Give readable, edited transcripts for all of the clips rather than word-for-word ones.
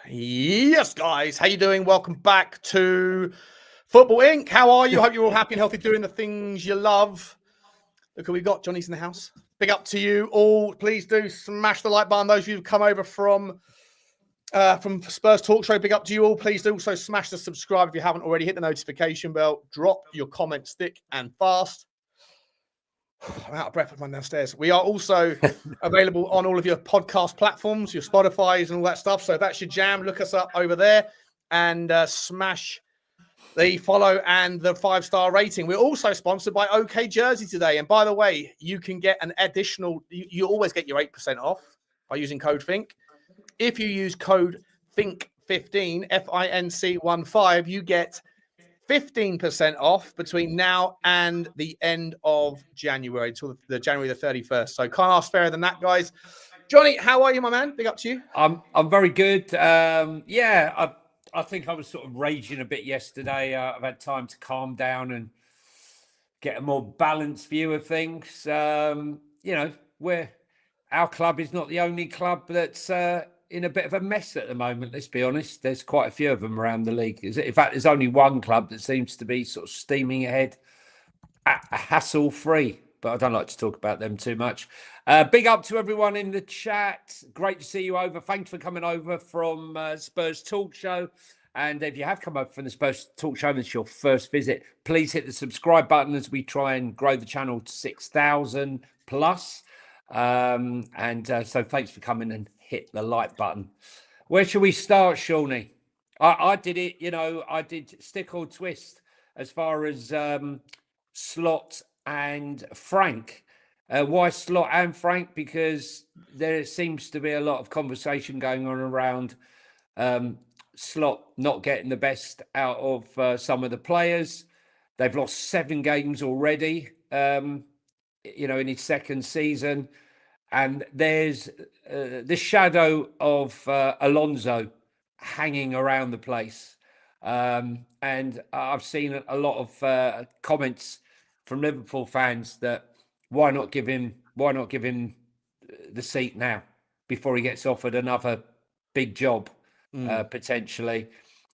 Yes, guys. How you doing? Welcome back to Football Inc. How are you? Hope you're all happy and healthy doing the things you love. Look who we got. Johnny's in the house. Big up to you all. Please do smash the like button. Those of you who've come over from Spurs Talk Show, big up to you all. Please do also smash the subscribe if you haven't already. Hit the notification bell. Drop your comments thick and fast. I'm out of breath with my downstairs. We are also available on all of your podcast platforms, your Spotify's and all that stuff. So if that's your jam, look us up over there and smash the follow and the 5-star rating. We're also sponsored by OK Jersey today. And by the way, you can get an additional, you always get your 8% off by using code FINK. If you use code FINK15, FINC15, you get 15% off between now and the end of January, until the January the 31st. So can't ask fairer than that, guys. Johnny, how are you, my man? Big up to you. I'm very good. I think I was sort of raging a bit yesterday. I've had time to calm down and get a more balanced view of things. Our club is not the only club that's in a bit of a mess at the moment. Let's be honest. There's quite a few of them around the league. In fact, there's only one club that seems to be sort of steaming ahead, hassle-free. But I don't like to talk about them too much. Big up to everyone in the chat. Great to see you over. Thanks for coming over from Spurs Talk Show. And if you have come over from the Spurs Talk Show and it's your first visit, please hit the subscribe button as we try and grow the channel to 6,000 plus. So thanks for coming and hit the like button. Where should we start, Shawnee? I did it, I did stick or twist as far as Slot and Frank. Why Slot and Frank? Because there seems to be a lot of conversation going on around Slot not getting the best out of some of the players. They've lost 7 games already, in his second season. And there's the shadow of Alonso hanging around the place. And I've seen a lot of comments from Liverpool fans that why not give him the seat now before he gets offered another big job potentially.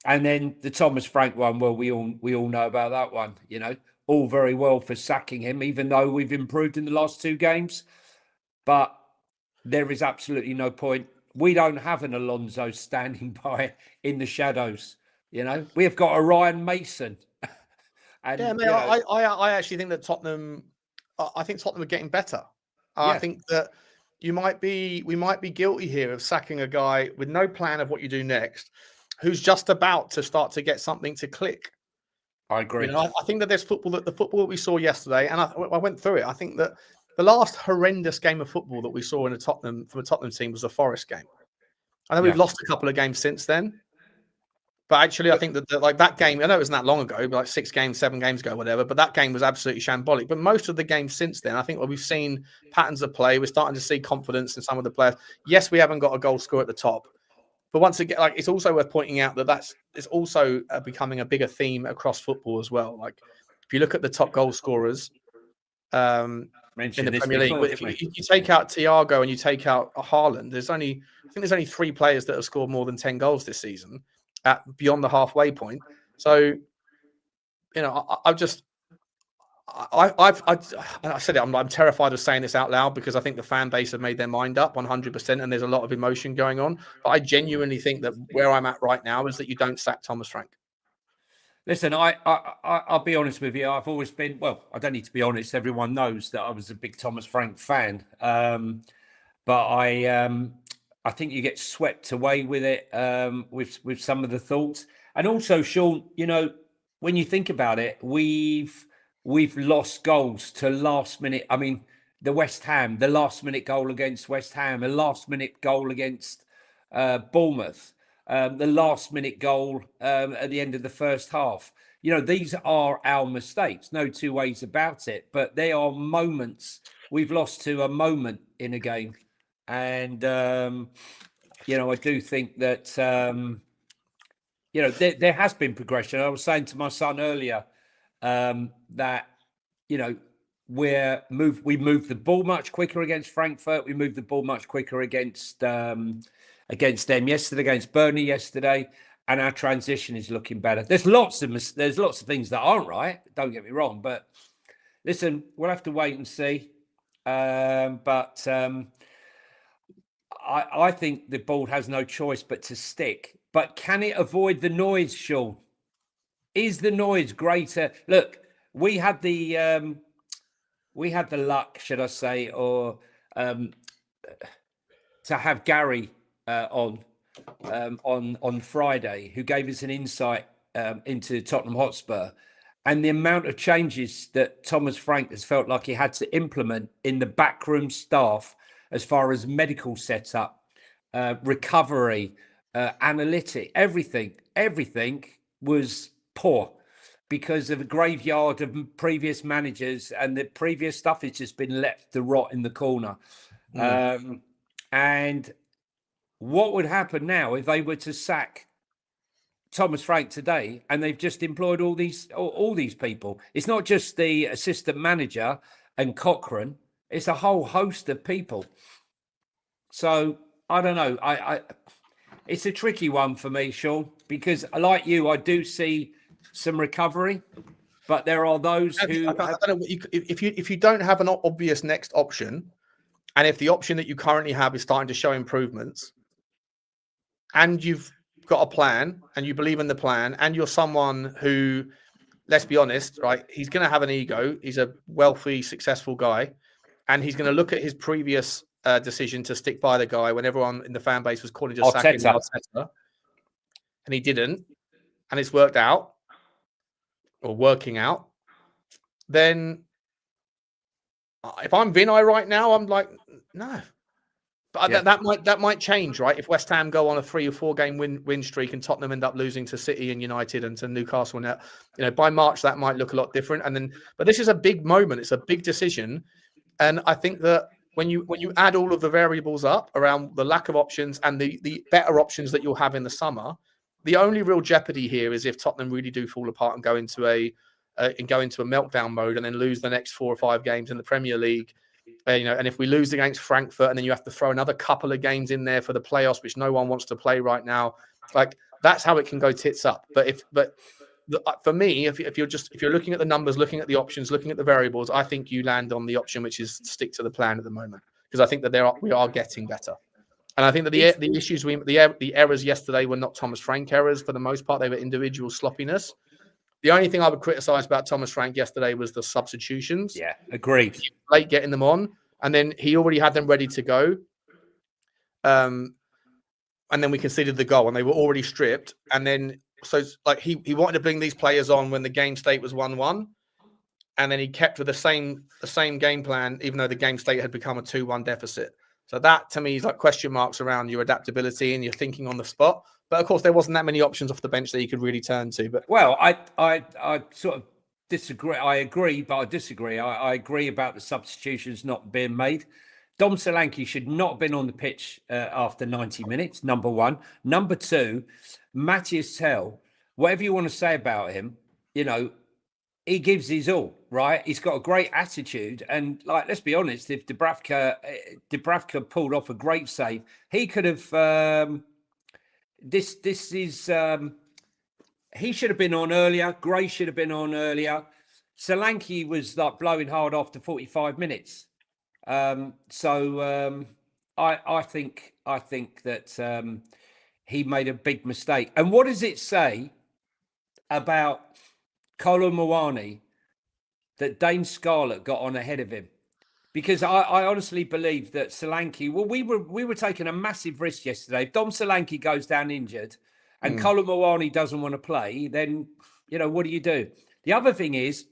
And then the Thomas Frank one, well, we all know about that one. All very well for sacking him, even though we've improved in the last 2 games. But there is absolutely no point. We don't have an Alonso standing by in the shadows. We have got a Ryan Mason. And, yeah, mate, I actually think that Tottenham are getting better. I think that we might be guilty here of sacking a guy with no plan of what you do next, who's just about to start to get something to click. I agree. I think that there's the football that we saw yesterday, and I went through it. I think that the last horrendous game of football that we saw from a Tottenham team was a Forest game. I know we've lost a couple of games since then. But actually, I think that that game, I know it wasn't that long ago, but like 6 games, 7 games ago, whatever. But that game was absolutely shambolic. But most of the games since then, I think we've seen patterns of play. We're starting to see confidence in some of the players. Yes, we haven't got a goal scorer at the top. But once again, it's also worth pointing out that it's also becoming a bigger theme across football as well. Like, if you look at the top goal scorers in the Premier League, if you take out Thiago and you take out Haaland, there's only 3 players that have scored more than 10 goals this season at beyond the halfway point. So, I said it. I'm terrified of saying this out loud because I think the fan base have made their mind up 100%, and there's a lot of emotion going on. But I genuinely think that where I'm at right now is that you don't sack Thomas Frank. Listen, I'll be honest with you. I've always been, well, I don't need to be honest. Everyone knows that I was a big Thomas Frank fan. But I think you get swept away with it, with some of the thoughts. And also, Sean, when you think about it, we've lost goals to last minute. I mean, the last minute goal against West Ham, a last minute goal against Bournemouth, the last minute goal at the end of the first half. These are our mistakes. No 2 ways about it. But they are moments. We've lost to a moment in a game. And, I do think that, there has been progression. I was saying to my son earlier that, we moved the ball much quicker against Frankfurt. We moved the ball much quicker against against them yesterday, against Burnley yesterday, and our transition is looking better. There's lots of things that aren't right. Don't get me wrong, but listen, we'll have to wait and see. I think the board has no choice but to stick. But can it avoid the noise, Sean? Is the noise greater? Look, we had the luck, should I say, or to have Gary on Friday, who gave us an insight into Tottenham Hotspur, and the amount of changes that Thomas Frank has felt like he had to implement in the backroom staff as far as medical setup, recovery, analytic, everything was poor because of a graveyard of previous managers, and the previous stuff has just been left to rot in the corner. And what would happen now if they were to sack Thomas Frank today, and they've just employed all these people? It's not just the assistant manager and Cochrane; it's a whole host of people. So I don't know. It's a tricky one for me, Sean, because like you, I do see some recovery, but there are those who. I don't know if you don't have an obvious next option, and if the option that you currently have is starting to show improvements, and you've got a plan and you believe in the plan, and you're someone who, let's be honest, right? He's going to have an ego. He's a wealthy, successful guy, and he's going to look at his previous decision to stick by the guy when everyone in the fan base was calling just sacking Arteta, and he didn't, and it's worked out or working out. Then, if I'm Vinay right now, I'm like, no. But that might change, right? If West Ham go on a 3 or 4 game win streak and Tottenham end up losing to City and United and to Newcastle, by March that might look a lot different. But this is a big moment; it's a big decision, and I think that when you add all of the variables up around the lack of options and the better options that you'll have in the summer, the only real jeopardy here is if Tottenham really do fall apart and go into a meltdown mode and then lose the next 4 or 5 games in the Premier League. And if we lose against Frankfurt, and then you have to throw another couple of games in there for the playoffs, which no one wants to play right now, like that's how it can go tits up. For me, if you're looking at the numbers, looking at the options, looking at the variables, I think you land on the option which is stick to the plan at the moment, because I think that we are getting better. And I think that the errors yesterday were not Thomas Frank errors for the most part; they were individual sloppiness. The only thing I would criticize about Thomas Frank yesterday was the substitutions. Yeah, agreed. Late getting them on, and then he already had them ready to go. And then we conceded the goal, and they were already stripped. And then, so like he wanted to bring these players on when the game state was 1-1, and then he kept with the same game plan, even though the game state had become a 2-1 deficit. So that to me is like question marks around your adaptability and your thinking on the spot. But of course, there wasn't that many options off the bench that you could really turn to. But I sort of disagree. I agree, but I disagree. I agree about the substitutions not being made. Dom Solanke should not have been on the pitch after 90 minutes, number one. Number two, Matthias Tell, whatever you want to say about him, he gives his all, right? He's got a great attitude. And let's be honest, if Dubravka pulled off a great save, he could have... he should have been on earlier. Gray should have been on earlier. Solanke was blowing hard after 45 minutes. I think that he made a big mistake. And what does it say about Kolo Muani that Dane Scarlett got on ahead of him? Because I honestly believe that Solanke, we were taking a massive risk yesterday. If Dom Solanke goes down injured and Kolo Muani doesn't want to play, then, what do you do? The other thing is,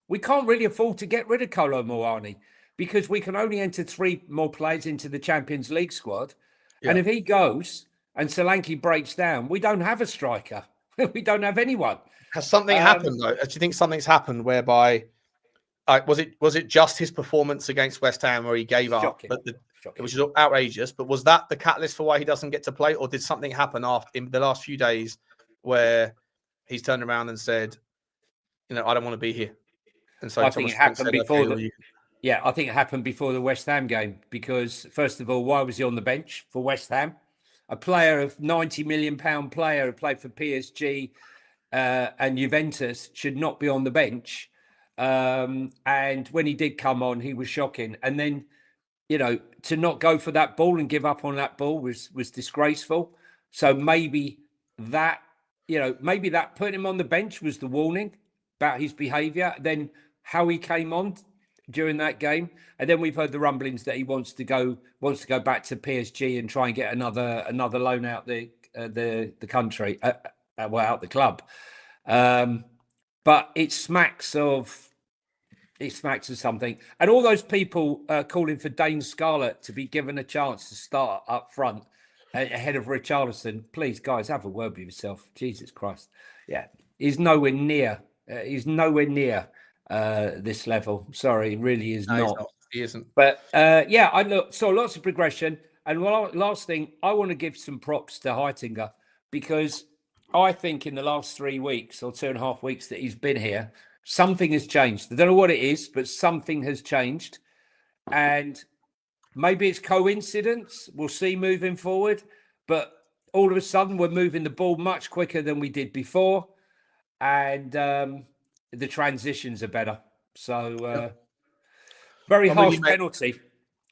we can't really afford to get rid of Kolo Muani because we can only enter 3 more players into the Champions League squad. Yeah. And if he goes and Solanke breaks down, we don't have a striker. We don't have anyone. Has something happened, though? Do you think something's happened whereby... was it just his performance against West Ham where he gave up? Which is outrageous. But was that the catalyst for why he doesn't get to play, or did something happen in the last few days where he's turned around and said, I don't want to be here? And so I think it happened before I think it happened before the West Ham game, because first of all, why was he on the bench for West Ham? a player of £90 million player who played for PSG and Juventus should not be on the bench. And when he did come on, he was shocking. And then, to not go for that ball and give up on that ball was disgraceful. So maybe that putting him on the bench was the warning about his behaviour. Then how he came on during that game, and then we've heard the rumblings that he wants to go back to PSG and try and get another loan out the country, out the club. But it smacks of something. And all those people calling for Dane Scarlett to be given a chance to start up front ahead of Richarlison. Please, guys, have a word with yourself. Jesus Christ. Yeah, he's nowhere near. This level. Sorry, he really is not. He isn't. But I saw lots of progression. And last thing, I want to give some props to Heitinga, because I think in the last 3 weeks or 2.5 weeks that he's been here, something has changed. I don't know what it is, but something has changed. And maybe it's coincidence. We'll see moving forward. But all of a sudden, we're moving the ball much quicker than we did before. And the transitions are better. So very harsh penalty.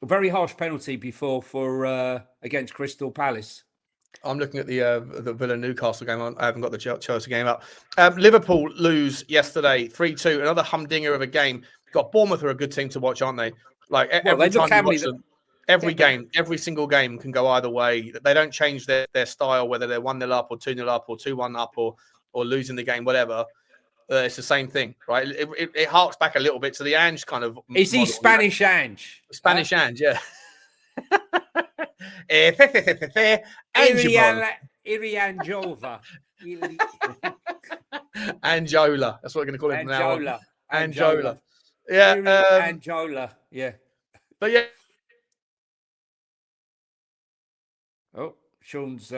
A very harsh penalty before for against Crystal Palace. I'm looking at the Villa Newcastle game. I haven't got the Chelsea game up. Liverpool lose yesterday 3-2. Another humdinger of a game. Got Bournemouth are a good team to watch, aren't they? Like every time you watch them, every single game can go either way. They don't change their style, whether they're 1-0 up or 2-0 up or 2-1 up or losing the game, whatever. It's the same thing, right? It harks back a little bit to the Ange kind of. Is he Spanish Ange? Spanish Ange, yeah. Irianjova. Anjola. That's what we're going to call him now. Anjola. Yeah. Anjola. Yeah. But yeah. Oh, Sean's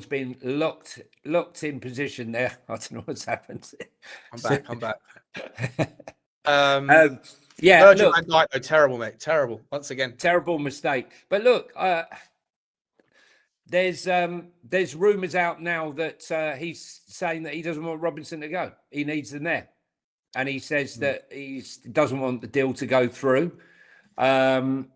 been locked in position there. I don't know what's happened. I'm back. Yeah, Virgil van Dijk, though, terrible, mate. Terrible. Once again. Terrible mistake. But look, there's rumours out now that he's saying that he doesn't want Robinson to go. He needs them there. And he says that he doesn't want the deal to go through. That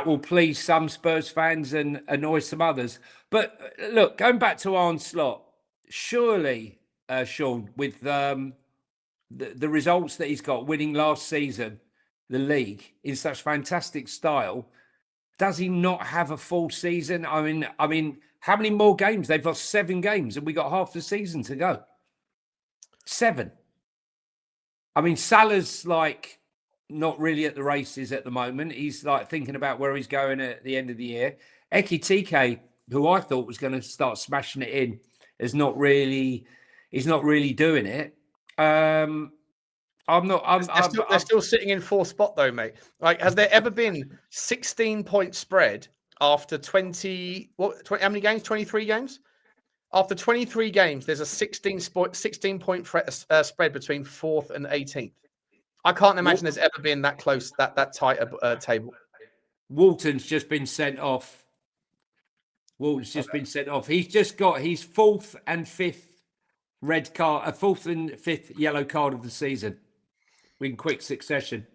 will please some Spurs fans and annoy some others. But look, going back to Arne Slot, surely, Sean, with the results that he's got, winning last season, the league, in such fantastic style, does he not have a full season? I mean, how many more games? They've got 7 games and we got half the season to go. 7. I mean, Salah's like not really at the races at the moment. He's like thinking about where he's going at the end of the year. Ekitike, who I thought was going to start smashing it in, he's not really doing it. They're still sitting in 4th spot though, mate. Like, has there ever been 16-point spread after 20? How many games? 23 games. After 23 games, there's a 16-point spread between 4th and 18th. I can't imagine there's ever been that close, that tight a table. Walton's just been sent off. He's just got his 4th and 5th red card, a 4th and 5th yellow card of the season in quick succession.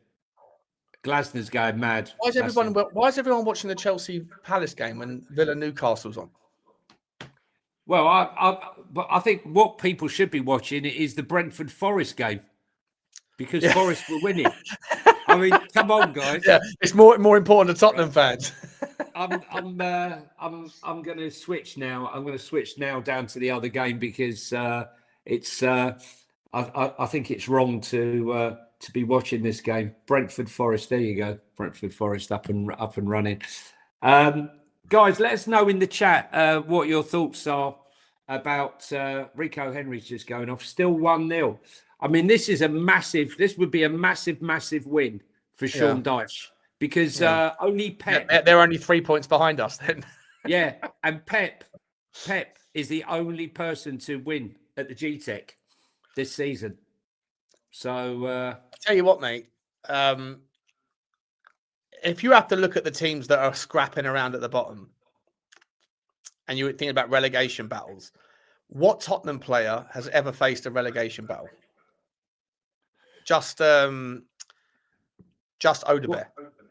Glasner's going mad. Why is everyone watching the Chelsea Palace game when Villa Newcastle's on? Well, I think what people should be watching is the Brentford Forest game, because Forest were winning. I mean, come on, guys. Yeah, it's more important to Tottenham fans. I'm going to switch now. I'm going to switch now down to the other game because it's. I think it's wrong to be watching this game. Brentford Forest. There you go. Brentford Forest up and running. Guys, let us know in the chat what your thoughts are about Rico Henry's just going off. Still 1-0. I mean, this would be a massive win for Sean Dyche, because only Pep. They're only 3 points behind us then. Yeah, and Pep is the only person to win at the GTEC this season. So I'll tell you what, mate. If you have to look at the teams that are scrapping around at the bottom, and you're thinking about relegation battles, what Tottenham player has ever faced a relegation battle? Just Odebear. Well,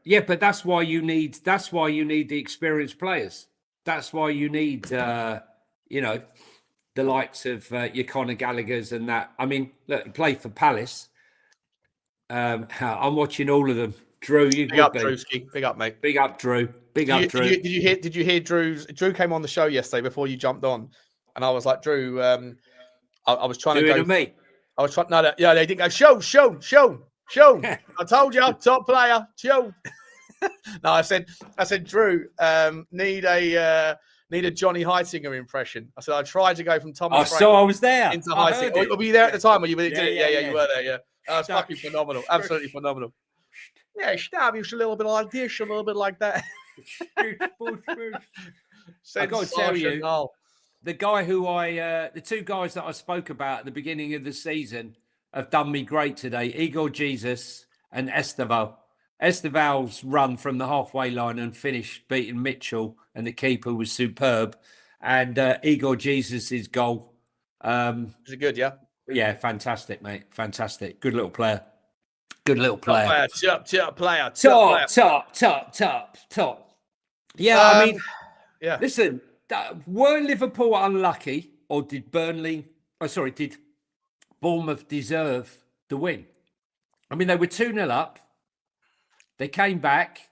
yeah, but that's why you need the experienced players. That's why you need you know, the likes of your Conor Gallagher's and that. I mean, look, he played for Palace. I'm watching all of them. Drew, you Big would up, be. Drewski. Big up, mate. Big up, Drew. Big up, Drew. Did you hear Drew came on the show yesterday before you jumped on, and I was like, Drew, I was trying to go. Me. I was trying. No, yeah, they didn't go. Sean. I told you, top player. Sean. No, I said, Drew, need a Johnny Heitinger impression. I said I tried to go from Thomas. I was there Into Heitinger. Were you there at the time? Or you did it? Yeah, you were there. Yeah, that was fucking phenomenal. Absolutely phenomenal. Yeah, Stab, was a little bit like this, a little bit like that. I got to tell you, the guy the two guys that I spoke about at the beginning of the season have done me great today. Igor Jesus and Esteval. Esteval's run from the halfway line and finished beating Mitchell, and the keeper was superb. And Igor Jesus's goal. Was it good? Yeah. Yeah, fantastic, mate. Fantastic. Good little player. Good little player. Top player. Top. Yeah, I mean, yeah. Listen, were Liverpool unlucky, or did did Bournemouth deserve the win? I mean, they were 2-0 up. They came back,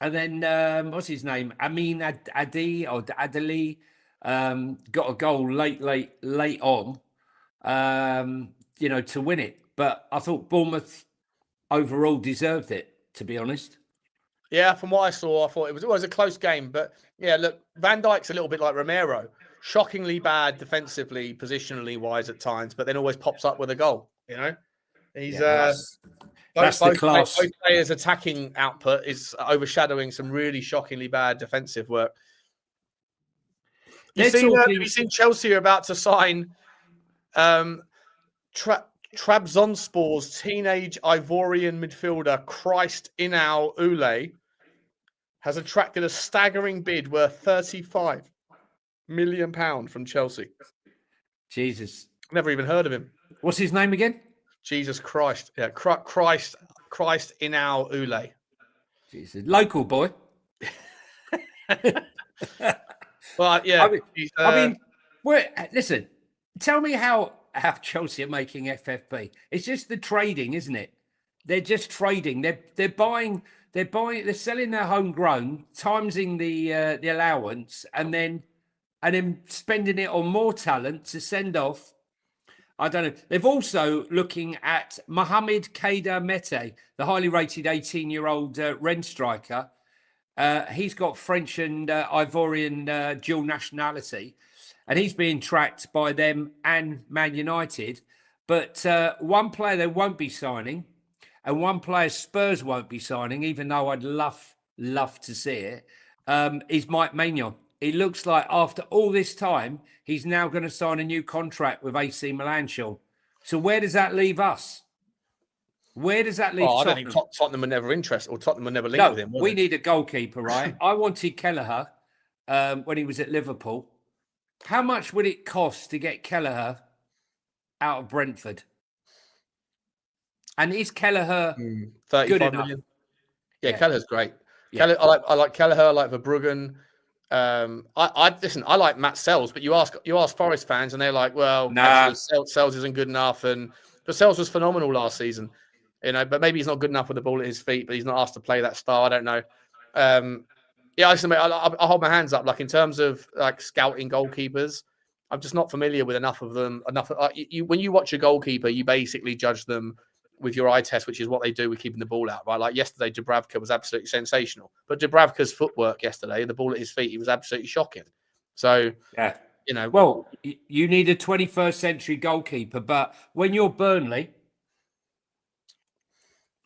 and then what's his name? Amin Adi or Adeli got a goal late on, to win it. But I thought Bournemouth overall deserved it, to be honest. Yeah, from what I saw, I thought it was a close game. But yeah, look, Van Dijk's a little bit like Romero. Shockingly bad defensively, positionally wise at times, but then always pops up with a goal. He's that's the class. Both players' attacking output is overshadowing some really shockingly bad defensive work. Have you seen Chelsea are about to sign Trabzonspor's teenage Ivorian midfielder Christ Inal Ule has attracted a staggering bid worth £35 million from Chelsea. Jesus. Never even heard of him. What's his name again? Jesus Christ. Yeah, Christ Inal Ule. Jesus. Local boy. Well, yeah. Listen, tell me how Chelsea are making FFP. It's just the trading, isn't it? They're just trading. They're selling their homegrown, timesing the allowance, and then spending it on more talent to send off. I don't know. They've also looking at Mohamed Keita Mete, the highly rated 18-year-old Rennes striker. He's got French and Ivorian dual nationality, and he's being tracked by them and Man United. But one player they won't be signing, and one player Spurs won't be signing, even though I'd love to see it, is Mike Maignan. It looks like after all this time, he's now going to sign a new contract with AC Milan, Sean. So where does that leave us? Where does that leave Tottenham? I don't think Tottenham were never interested, or Tottenham were never linked with him. We need a goalkeeper, right? I wanted Kelleher when he was at Liverpool. How much would it cost to get Kelleher out of Brentford? And is Kelleher 35 million? Yeah, Kelleher's great. Yeah. I like Kelleher. I like Verbruggen. I like Matt Sells, but you ask Forest fans, and they're like, "Well, actually, Sells isn't good enough." But Sells was phenomenal last season, But maybe he's not good enough with the ball at his feet. But he's not asked to play that style. I don't know. I hold my hands up. Like in terms of like scouting goalkeepers, I'm just not familiar with enough of them. When you watch a goalkeeper, you basically judge them with your eye test, which is what they do with keeping the ball out, right? Like yesterday, Dubravka was absolutely sensational. But Dubravka's footwork yesterday, the ball at his feet, he was absolutely shocking. So, yeah, Well, you need a 21st century goalkeeper, but when you're Burnley,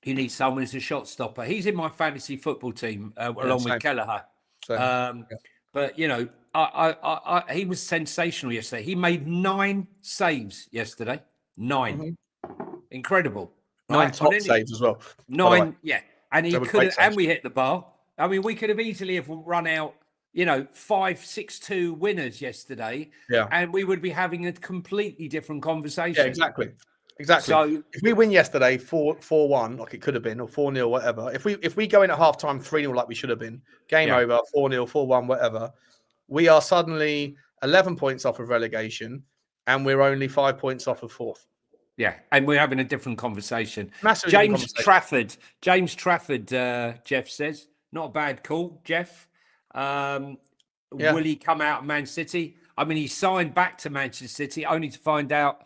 you need someone who's a shot stopper. He's in my fantasy football team along with Kelleher. But he was sensational yesterday. He made 9 saves yesterday. 9, incredible. 9 top saves as well. 9, yeah. And he could have, and we hit the bar. I mean, we could have easily have run out, 5-6-2 winners yesterday, Yeah. and we would be having a completely different Yeah, conversation. exactly. So If we win yesterday 4-1, like it could have been, or 4-0, whatever. If we go in at halftime 3-0 like we should have been, game over, 4-0, 4-1, whatever, we are suddenly 11 points off of relegation, and we're only 5 points off of fourth. yeah, and we're having a different conversation. Massively James different Trafford, Jeff says, not a bad call, Jeff. Will he come out of Man City? I mean, he signed back to Manchester City only to find out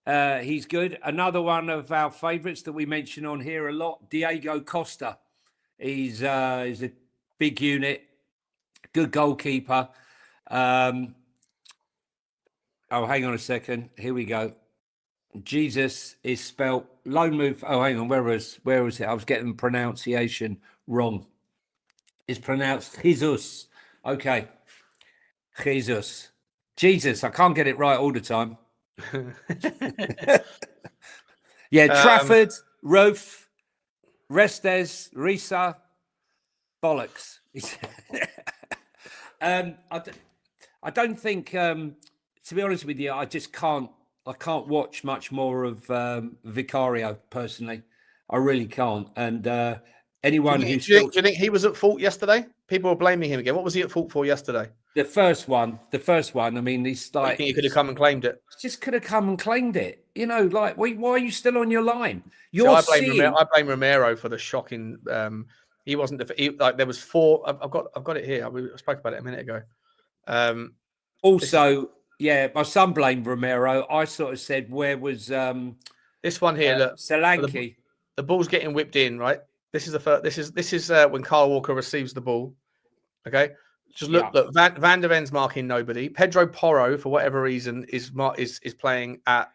he's good. Another one of our favourites that we mention on here a lot, Diego Costa. He's a big unit, good goalkeeper. Hang on a second. Here we go. Jesus is spelt loan move. Oh, hang on. Where was it? I was getting the pronunciation wrong. It's pronounced Jesus. Okay. Jesus. I can't get it right all the time. Trafford, Rofe, Restes, Risa, bollocks. I don't think, to be honest with you, I can't watch much more of Vicario personally. I really can't. And anyone who's do you think he was at fault yesterday? People were blaming him again. What was he at fault for yesterday? The first one. I mean, he's like, I think he could have come and claimed it. Just could have come and claimed it. Like, why are you still on your line? I blame Romero for the shocking. He wasn't like there was 4. I've got it here. I spoke about it a minute ago. My son blamed Romero. I sort of said, where was this one here? Look, Solanke. The ball's getting whipped in, right? This is the first. This is when Kyle Walker receives the ball. Okay, just look. Van der Ven's marking nobody. Pedro Porro, for whatever reason, is playing at.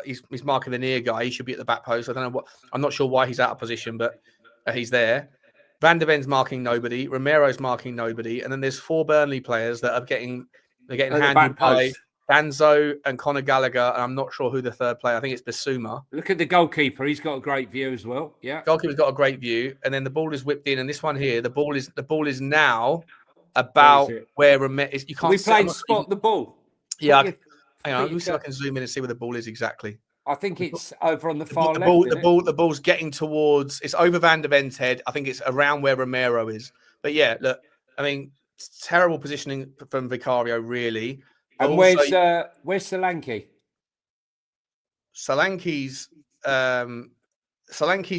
He's marking the near guy. He should be at the back post. I don't know what. I'm not sure why he's out of position, but he's there. Van der Ven's marking nobody. Romero's marking nobody, and then there's 4 Burnley players that are getting handled by Danzo and Conor Gallagher, and I'm not sure who the third player. I think it's Bissouma. Look at the goalkeeper; he's got a great view as well. Yeah, goalkeeper's got a great view, and then the ball is whipped in, and this one here, the ball is now about where Romero is. You can't. We played spot the ball. Yeah, hang on. Let me see if I can zoom in and see where the ball is exactly. I think it's over on the far left. The ball's getting towards. It's over Van der Ven's head. I think it's around where Romero is. But yeah, look. I mean, terrible positioning from Vicario, really. And where's Solanke? Solanke's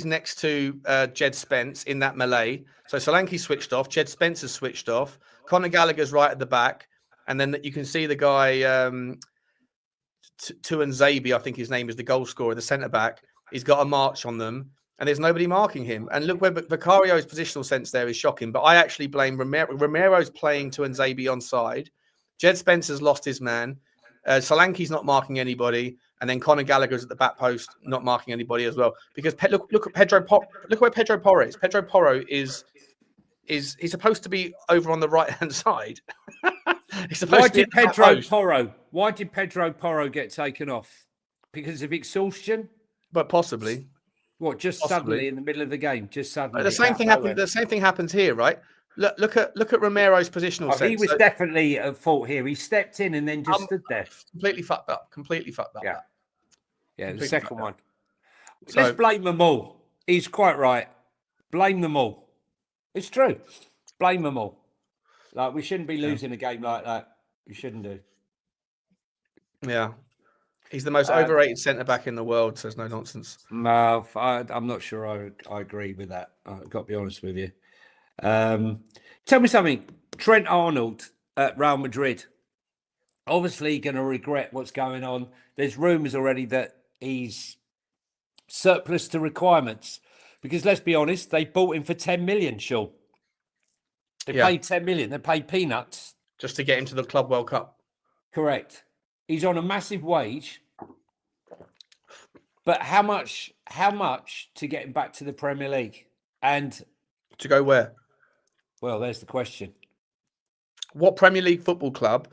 next to Jed Spence in that melee. So Solanke's switched off. Jed Spence has switched off. Conor Gallagher's right at the back. And then you can see the guy, Tuanzebe, I think his name is, the goal scorer, the centre-back. He's got a march on them. And there's nobody marking him. And look where Vicario's positional sense there is shocking. But I actually blame Romero. Romero's playing Tuanzebe onside. Jed Spencer's lost his man. Solanke's not marking anybody. And then Conor Gallagher's at the back post, not marking anybody as well. Because look at Pedro. Look where Pedro Porro is. Pedro Porro is he's supposed to be over on the right hand side. Why did Pedro Porro get taken off? Because of exhaustion? But possibly. What? Just suddenly in the middle of the game? Just suddenly. The same thing happened. The same thing happens here, right? Look at Romero's positional sense. He was definitely at fault here. He stepped in and then just stood there. Completely fucked up. Yeah, the second one. Let's blame them all. He's quite right. Blame them all. It's true. Blame them all. Like, we shouldn't be losing a game like that. We shouldn't do. Yeah. He's the most overrated centre-back in the world, says no nonsense. No, I'm not sure I agree with that. I've got to be honest with you. Tell me something. Trent Arnold at Real Madrid. Obviously going to regret what's going on. There's rumours already that he's surplus to requirements. Because let's be honest, they bought him for 10 million, Sean. They paid 10 million. They paid peanuts. Just to get him to the Club World Cup. Correct. He's on a massive wage. But how much to get him back to the Premier League? And to go where? Well, there's the question. What Premier League football club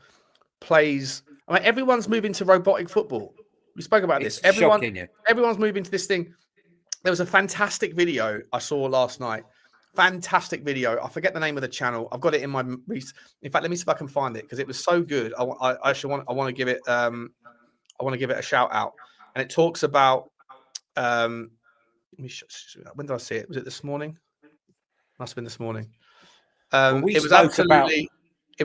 plays? I mean, everyone's moving to robotic football. We spoke about this. Everyone's moving to this thing. There was a fantastic video I saw last night Fantastic video. I forget the name of the channel. I've got it in my. In fact, let me see if I can find it because it was so good. I want to give it. I want to give it a shout out. And it talks about. When did I see it? Was it this morning? Must have been this morning. It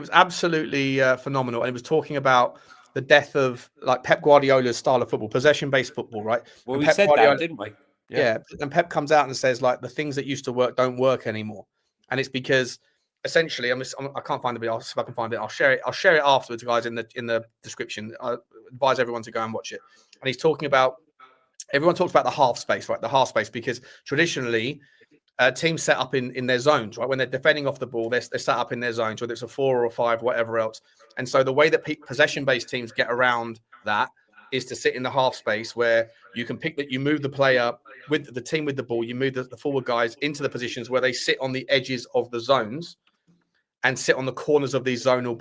was absolutely phenomenal, and it was talking about the death of like Pep Guardiola's style of football, possession-based football, right? Well, and we Pep said Guardiola, that, didn't we? Yeah, and Pep comes out and says like the things that used to work don't work anymore, and it's because essentially I can't find the video. I'll see if I can find it. I'll share it afterwards, guys, in the description. I advise everyone to go and watch it. And he's talking about everyone talks about the half space, right? The half space because traditionally. Teams set up in their zones, right? When they're defending off the ball, they're set up in their zones, whether it's a 4 or a 5, whatever else. And so the way that possession-based teams get around that is to sit in the half space where you can pick that you move the player with the team with the ball, you move the forward guys into the positions where they sit on the edges of the zones and sit on the corners of these zonal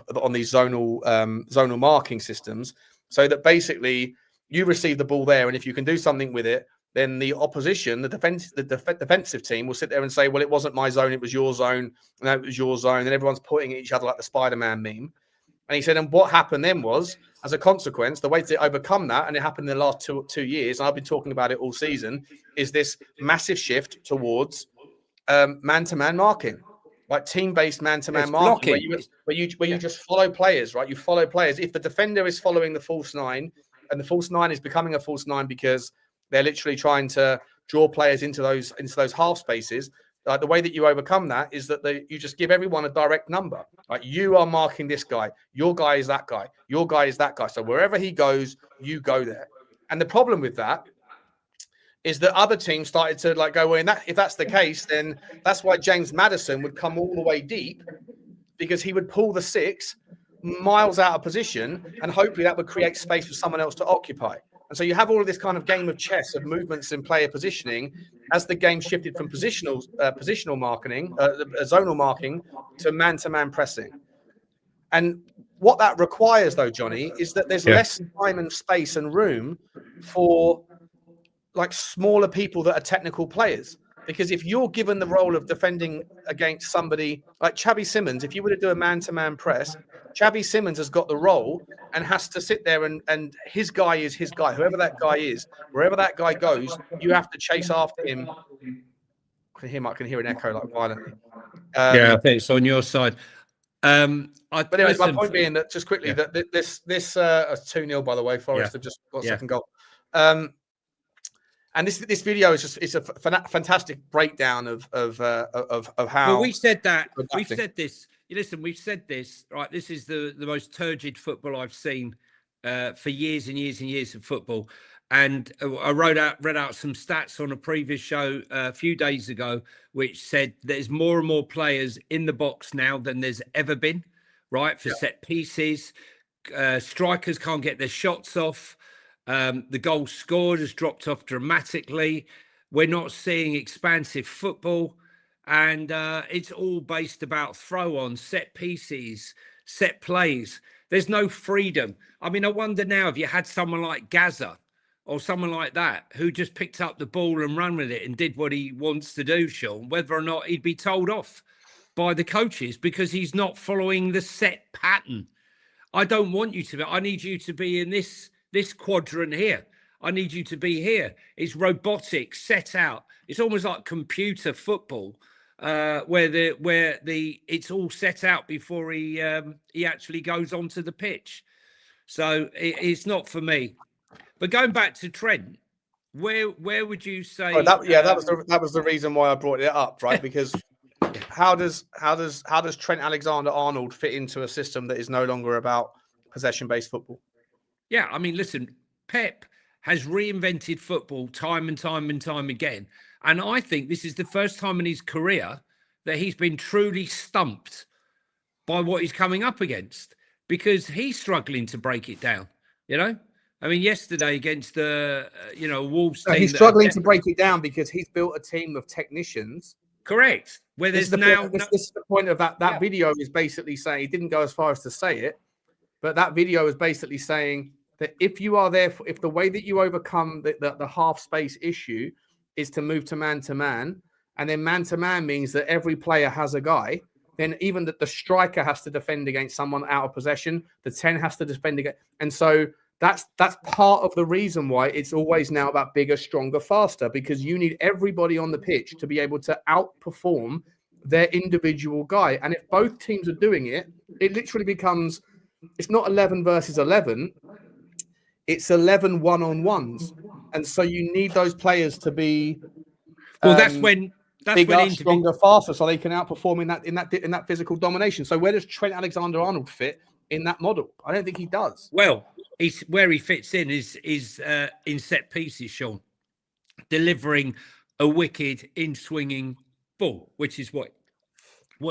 marking systems, so that basically you receive the ball there, and if you can do something with it, then the opposition, the defensive team will sit there and say, well, it wasn't my zone, it was your zone. No, it was your zone. And everyone's pointing at each other like the Spider-Man meme. And he said, and what happened then was, as a consequence, the way to overcome that, and it happened in the last two years, and I've been talking about it all season, is this massive shift towards man-to-man marking. Like team-based man-to-man marking, where you just follow players, right? You follow players. If the defender is following the false nine, and the false nine is becoming a false nine because they're literally trying to draw players into those half spaces. The way that you overcome that is that you just give everyone a direct number. Like you are marking this guy, your guy is that guy, your guy is that guy. So wherever he goes, you go there. And the problem with that is that other teams started to like go, well, if that's the case, then that's why James Maddison would come all the way deep, because he would pull the 6 miles out of position, and hopefully that would create space for someone else to occupy. And so you have all of this kind of game of chess of movements and player positioning as the game shifted from positional marking, zonal marking, to man-to-man pressing. And what that requires, though, Johnny, is that there's less time and space and room for like smaller people that are technical players. Because if you're given the role of defending against somebody like Xavi Simons, if you were to do a man-to-man press, Xavi Simons has got the role and has to sit there and his guy is his guy. Whoever that guy is, wherever that guy goes, you have to chase after him. I can hear an echo like violently. I think it's on your side. But anyways, my point being that just quickly that this 2-0, by the way, Forest have just got second goal. And this video is just—it's a fantastic breakdown of how. Well, we said that. We've said this. Listen, we've said this. Right, this is the most turgid football I've seen for years and years and years of football. And I read out some stats on a previous show a few days ago, which said there's more and more players in the box now than there's ever been. Right, for set pieces, strikers can't get their shots off. The goal scored has dropped off dramatically. We're not seeing expansive football, and it's all based about throw-ons, set pieces, set plays. There's no freedom. I mean, I wonder now if you had someone like Gaza or someone like that who just picked up the ball and ran with it and did what he wants to do, Sean, whether or not he'd be told off by the coaches because he's not following the set pattern. I don't want you to be. I need you to be in this quadrant here. I need you to be here. It's robotic, set out. It's almost like computer football, where it's all set out before he actually goes onto the pitch. So it's not for me. But going back to Trent, where would you say? That was the reason why I brought it up, right? Because how does Trent Alexander-Arnold fit into a system that is no longer about possession-based football? Yeah, I mean, listen, Pep has reinvented football time and time and time again. And I think this is the first time in his career that he's been truly stumped by what he's coming up against, because he's struggling to break it down, I mean, yesterday against the, Wolves team. He's struggling to break it down because he's built a team of technicians. Correct. Where there's this is the point of that video is basically saying, he didn't go as far as to say it, but that video is basically saying that if you are there, if the way that you overcome the half space issue is to move to man, and then man-to-man means that every player has a guy, then even that the striker has to defend against someone out of possession, the 10 has to defend against. And so that's part of the reason why it's always now about bigger, stronger, faster, because you need everybody on the pitch to be able to outperform their individual guy. And if both teams are doing it, it literally becomes, it's not 11 versus 11, it's 11 one-on-ones. And so you need those players to be that's when bigger, stronger, faster, so they can outperform in that physical domination. So where does Trent Alexander-Arnold fit in that model? I don't think he does. Well, where he fits in is in set pieces, Sean, delivering a wicked in-swinging ball, which is what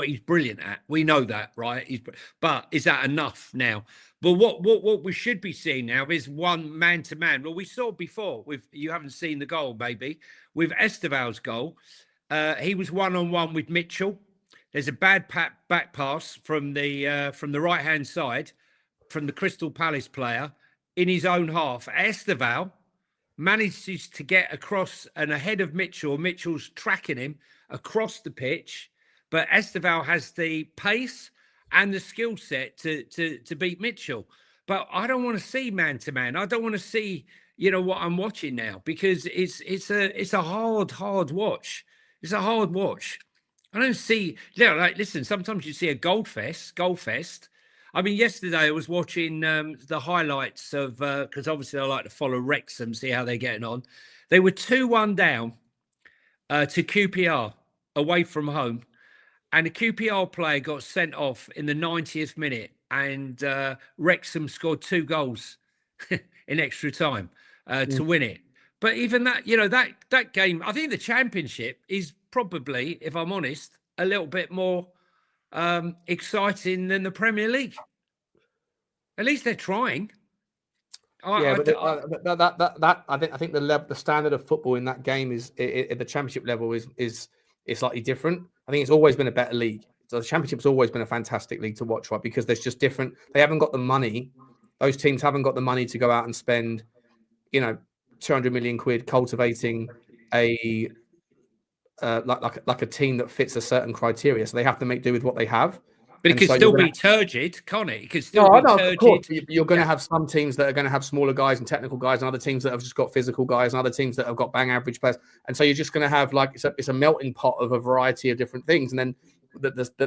he's brilliant at. We know that, right? But is that enough now? But what we should be seeing now is one man-to-man. Well, we saw before you haven't seen the goal, maybe, with Esteval's goal. He was one-on-one with Mitchell. There's a bad back pass from the right-hand side from the Crystal Palace player in his own half. Esteval manages to get across and ahead of Mitchell. Mitchell's tracking him across the pitch, but Esteval has the pace and the skill set to beat Mitchell. But I don't want to see man-to-man. I don't want to see, what I'm watching now, because it's a hard watch. It's a hard watch. I don't see, listen, sometimes you see a goal fest. I mean, yesterday I was watching the highlights of, because obviously I like to follow Wrexham, see how they're getting on. They were 2-1 down to QPR away from home. And a QPR player got sent off in the 90th minute, and Wrexham scored 2 goals in extra time to win it. But even that, that game, I think the Championship is probably, if I'm honest, a little bit more exciting than the Premier League. At least they're trying. I think the standard of football in that game is at the Championship level is slightly different. I think it's always been a better league. So the Championship's always been a fantastic league to watch, right? Because there's just different. They haven't got the money. Those teams haven't got the money to go out and spend, 200 million quid cultivating a like a team that fits a certain criteria. So they have to make do with what they have. But it could still be turgid, can't it? It could still be turgid. Of course. You're going to have some teams that are going to have smaller guys and technical guys, and other teams that have just got physical guys, and other teams that have got bang average players. And so you're just going to have it's a melting pot of a variety of different things. And then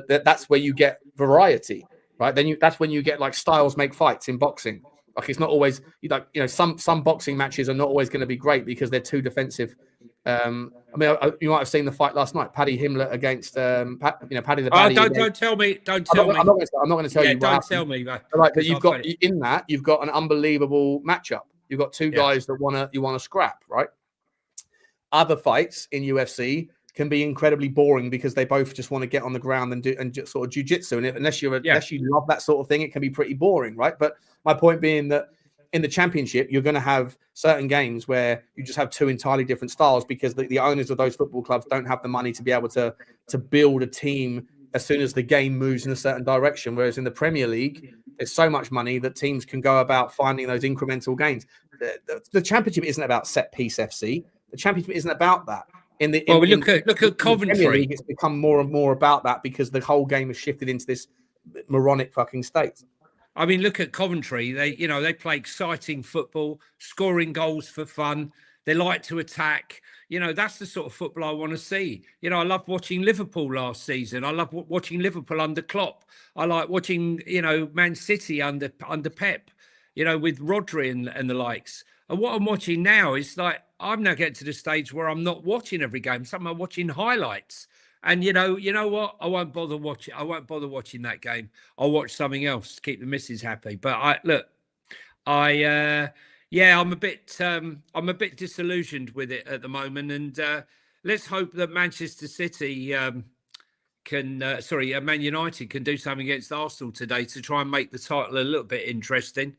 that's where you get variety, right? Then that's when you get styles make fights in boxing. Like it's not always some boxing matches are not always going to be great because they're too defensive. You might have seen the fight last night, Paddy Himmler against Paddy the Baddy. Don't tell me. I'm not going to tell you. Don't tell me. But you've got an unbelievable matchup. You've got two guys that you want to scrap, right? Other fights in UFC can be incredibly boring because they both just want to get on the ground and just sort of jiu-jitsu. And unless you love that sort of thing, it can be pretty boring, right? But my point being that in the Championship, you're going to have certain games where you just have two entirely different styles because the owners of those football clubs don't have the money to be able to build a team as soon as the game moves in a certain direction. Whereas in the Premier League, there's so much money that teams can go about finding those incremental gains. The Championship isn't about set piece FC. The Championship isn't about that. Look at Coventry. League, it's become more and more about that because the whole game has shifted into this moronic fucking state. I mean, look at Coventry. They play exciting football, scoring goals for fun. They like to attack. That's the sort of football I want to see. I love watching Liverpool last season. I love watching Liverpool under Klopp. I like watching, Man City under Pep, with Rodri and the likes. And what I'm watching now is I'm now getting to the stage where I'm not watching every game. I'm watching highlights. And you know what? I won't bother watching that game. I'll watch something else to keep the missus happy. But I'm a bit disillusioned with it at the moment. And let's hope that Manchester City Man United can do something against Arsenal today to try and make the title a little bit interesting.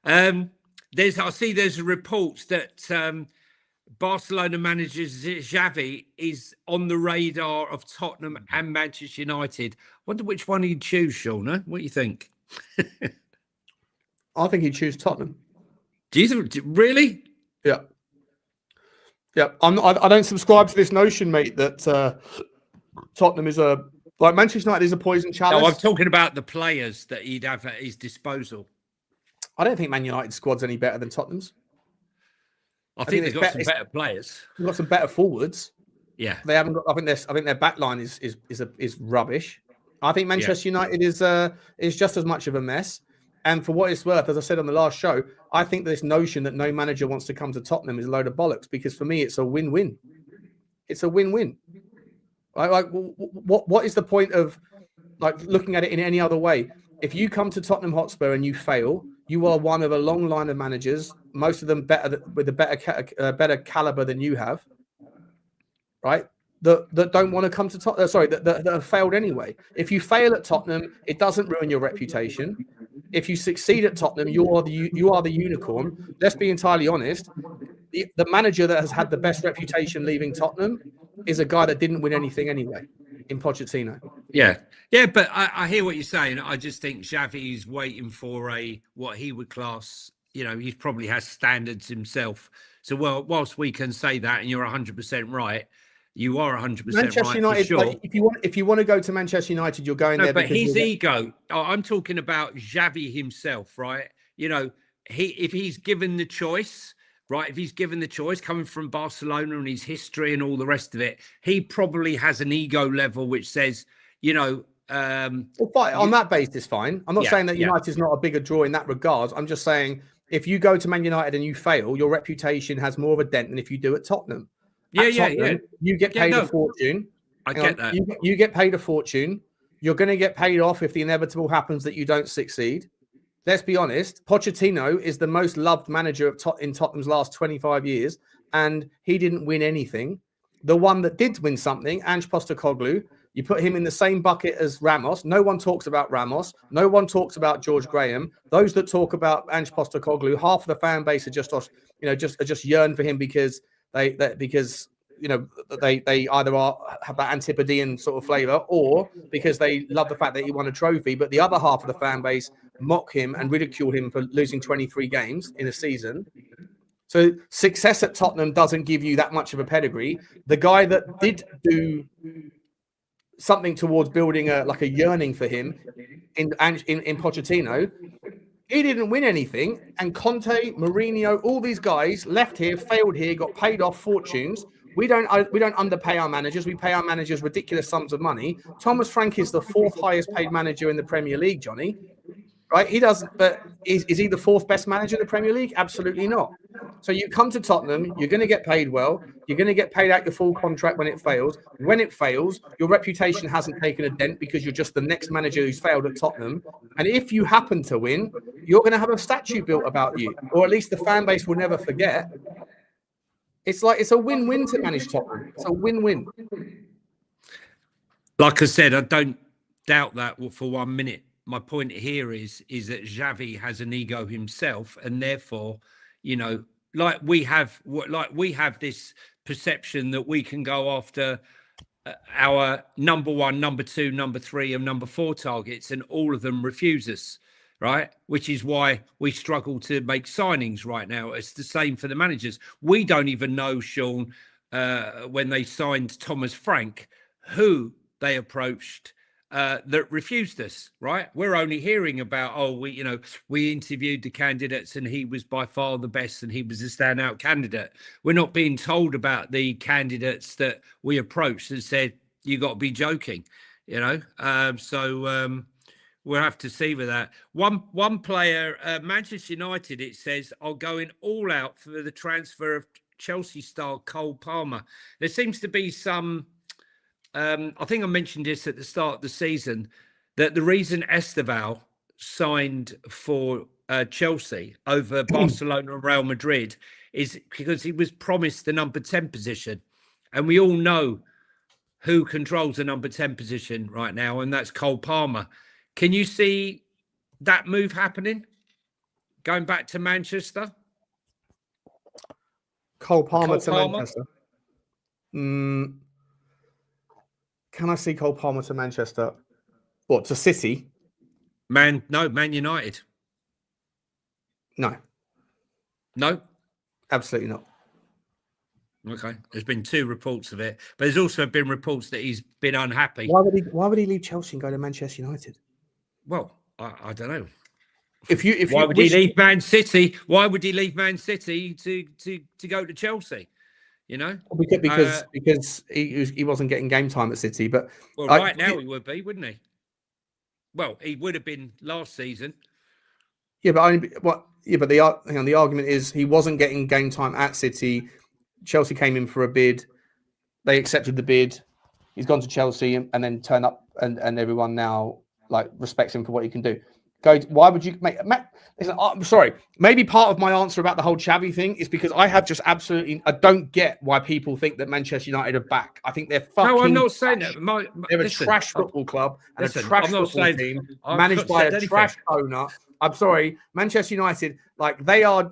I see there's reports that Barcelona manager Xavi is on the radar of Tottenham and Manchester United. Wonder which one he'd choose, Sean. Huh? What do you think? I think he'd choose Tottenham. Do you think, really? Yeah. Yeah, I don't subscribe to this notion, mate, that Tottenham is like Manchester United is a poison chalice. No, I'm talking about the players that he'd have at his disposal. I don't think Man United's squad's any better than Tottenham's. I think they've got some better players. They've got some better forwards. Yeah, they haven't got. I think their back line is rubbish. I think Manchester United is just as much of a mess. And for what it's worth, as I said on the last show, I think this notion that no manager wants to come to Tottenham is a load of bollocks, because for me, it's a win-win. It's a win-win. Like, what is the point of like looking at it in any other way? If you come to Tottenham Hotspur and you fail, you are one of a long line of managers, most of them with a better caliber than you have, right? That don't want to come to Tottenham. Sorry, that have failed anyway. If you fail at Tottenham, it doesn't ruin your reputation. If you succeed at Tottenham, you are the unicorn. Let's be entirely honest. The manager that has had the best reputation leaving Tottenham is a guy that didn't win anything anyway, in Pochettino. Yeah, but I hear what you're saying. I just think Xavi's waiting for what he would class. He probably has standards himself. So, whilst we can say that, and you're 100% right, you are 100% Manchester right United, for sure. like, if you want to go to Manchester United, you're going there. But his ego. I'm talking about Xavi himself, right? If he's given the choice. Right, if he's given the choice, coming from Barcelona and his history and all the rest of it, he probably has an ego level which says, on that basis, fine. I'm not saying that United is not a bigger draw in that regard. I'm just saying if you go to Man United and you fail, your reputation has more of a dent than if you do at Tottenham. Tottenham, you get paid a fortune. I get that. You get paid a fortune. You're going to get paid off if the inevitable happens that you don't succeed. Let's be honest, Pochettino is the most loved manager in Tottenham's last 25 years, and he didn't win anything. The one that did win something, Ange Postecoglou, you put him in the same bucket as Ramos. No one talks about Ramos. No one talks about George Graham. Those that talk about Ange Postecoglou, half of the fan base are just yearn for him because they either have that Antipodean sort of flavor, or because they love the fact that he won a trophy. But the other half of the fan base mock him and ridicule him for losing 23 games in a season. So success at Tottenham doesn't give you that much of a pedigree. The guy that did do something towards building a yearning for him in Pochettino, he didn't win anything. And Conte, Mourinho, all these guys left here, failed here, got paid off fortunes. We don't underpay our managers. We pay our managers ridiculous sums of money. Thomas Frank is the fourth highest paid manager in the Premier League, Johnny. Right? He doesn't, but is he the fourth best manager in the Premier League? Absolutely not. So you come to Tottenham, you're going to get paid well. You're going to get paid out your full contract when it fails. When it fails, your reputation hasn't taken a dent because you're just the next manager who's failed at Tottenham. And if you happen to win, you're going to have a statue built about you, or at least the fan base will never forget. It's a win-win to manage Tottenham. It's a win-win. Like I said, I don't doubt that for 1 minute. My point here is that Xavi has an ego himself, and therefore, like we have this perception that we can go after our number 1, number 2, number 3, and number 4 targets, and all of them refuse us, right? Which is why we struggle to make signings right now. It's the same for the managers. We don't even know, Sean, when they signed Thomas Frank, who they approached that refused us, right? We're only hearing about, we interviewed the candidates and he was by far the best and he was a standout candidate. We're not being told about the candidates that we approached and said, you got to be joking, So we'll have to see with that. One player, Manchester United, it says, are going all out for the transfer of Chelsea star Cole Palmer. There seems to be some... I think I mentioned this at the start of the season, that the reason Esteval signed for Chelsea over Barcelona and Real Madrid is because he was promised the number 10 position. And we all know who controls the number 10 position right now, and that's Cole Palmer. Can you see that move happening? Going back to Manchester? Cole Palmer to Manchester? Can I see Cole Palmer to Manchester? What, to City? Man United. No. No? Absolutely not. Okay. There's been 2 reports of it, but there's also been reports that he's been unhappy. Why would he leave Chelsea and go to Manchester United? Well, I don't know. Why would he leave Man City? Why would he leave Man City to go to Chelsea? You know, because he wasn't getting game time at City. But right now he would be, wouldn't he? Well, he would have been last season. Yeah, but the argument is he wasn't getting game time at City. Chelsea came in for a bid. They accepted the bid. He's gone to Chelsea and then turn up and everyone now respects him for what he can do. Why would you make? Listen, I'm sorry. Maybe part of my answer about the whole Xavi thing is because I don't get why people think that Manchester United are back. I think they're fucking. No, I'm not saying that. They're a trash football club and a trash football team managed by a trash owner. I'm sorry, Manchester United, they are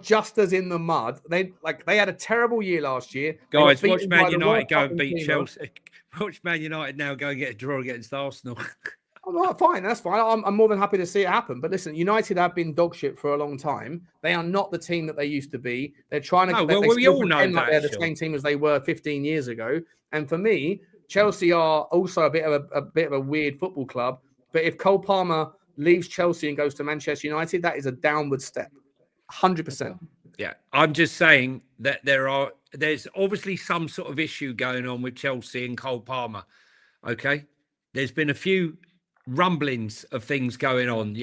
just as in the mud. They had a terrible year last year. Guys, watch Man United go and beat Chelsea. Watch Man United now go and get a draw against Arsenal. Fine, that's fine. I'm more than happy to see it happen. But listen, United have been dog shit for a long time. They are not the team that they used to be. They're trying to. We all know that they're the same team as they were 15 years ago. And for me, Chelsea are also a bit of a weird football club. But if Cole Palmer leaves Chelsea and goes to Manchester United, that is a downward step, 100%. Yeah, I'm just saying that there's obviously some sort of issue going on with Chelsea and Cole Palmer. Okay, there's been a few rumblings of things going on,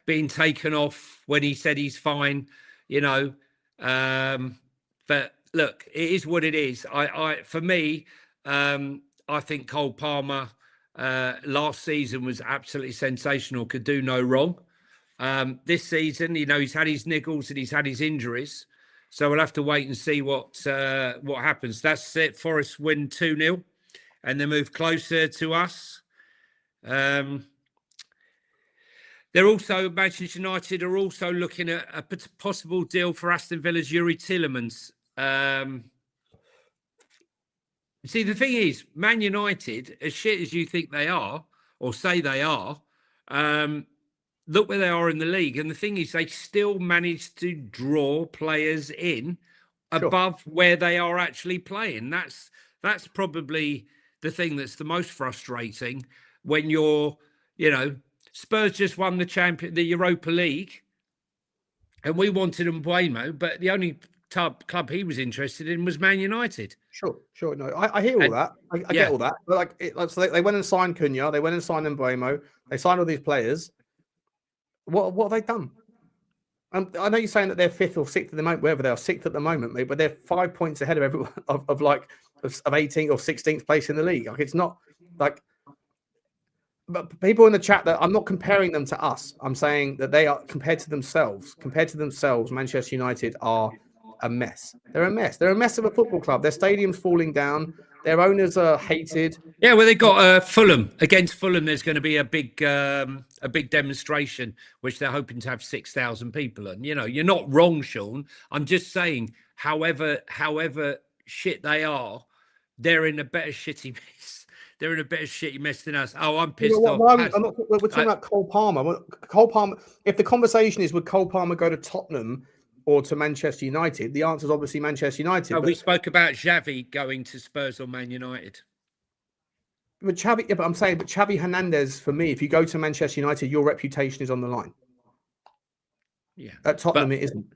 being taken off when he said he's fine, but look, it is what it is. For me, I think Cole Palmer last season was absolutely sensational, could do no wrong. This season, he's had his niggles and he's had his injuries, so we'll have to wait and see what happens. That's it. Forest win 2-0 and they move closer to us. They're also, Manchester United are also looking at a possible deal for Aston Villa's Yuri Tielemans. See, the thing is, Man United, as shit as you think they are, or say they are, look where they are in the league. And the thing is, they still manage to draw players in above where they are actually playing. That's probably the thing that's the most frustrating when you're, Spurs just won the Europa League, and we wanted Mbeumo, but the only club he was interested in was Man United. Sure. No, I hear all that. I get all that. But so they went and signed Cunha. They went and signed Mbeumo. They signed all these players. What have they done? I know you're saying that they're 5th or 6th at the moment, wherever they are, 6th at the moment, mate, but they're 5 points ahead of everyone of 18th or 16th place in the league. It's not but people in the chat, that I'm not comparing them to us. I'm saying that they are compared to themselves. Manchester United are a mess. They're a mess. They're a mess of a football club. Their stadium's falling down. Their owners are hated. Yeah, well, they got Fulham. Against Fulham, there's going to be a big demonstration, which they're hoping to have 6,000 people. And you're not wrong, Sean. I'm just saying, however shit they are, they're in a better shitty mess. They're in a better shitty mess than us. Oh, I'm pissed off. We're talking about Cole Palmer. Cole Palmer. If the conversation is, would Cole Palmer go to Tottenham or to Manchester United, the answer is obviously Manchester United. We spoke about Xavi going to Spurs or Man United. But Xavi Hernandez, for me, if you go to Manchester United, your reputation is on the line. Yeah. At Tottenham, it isn't.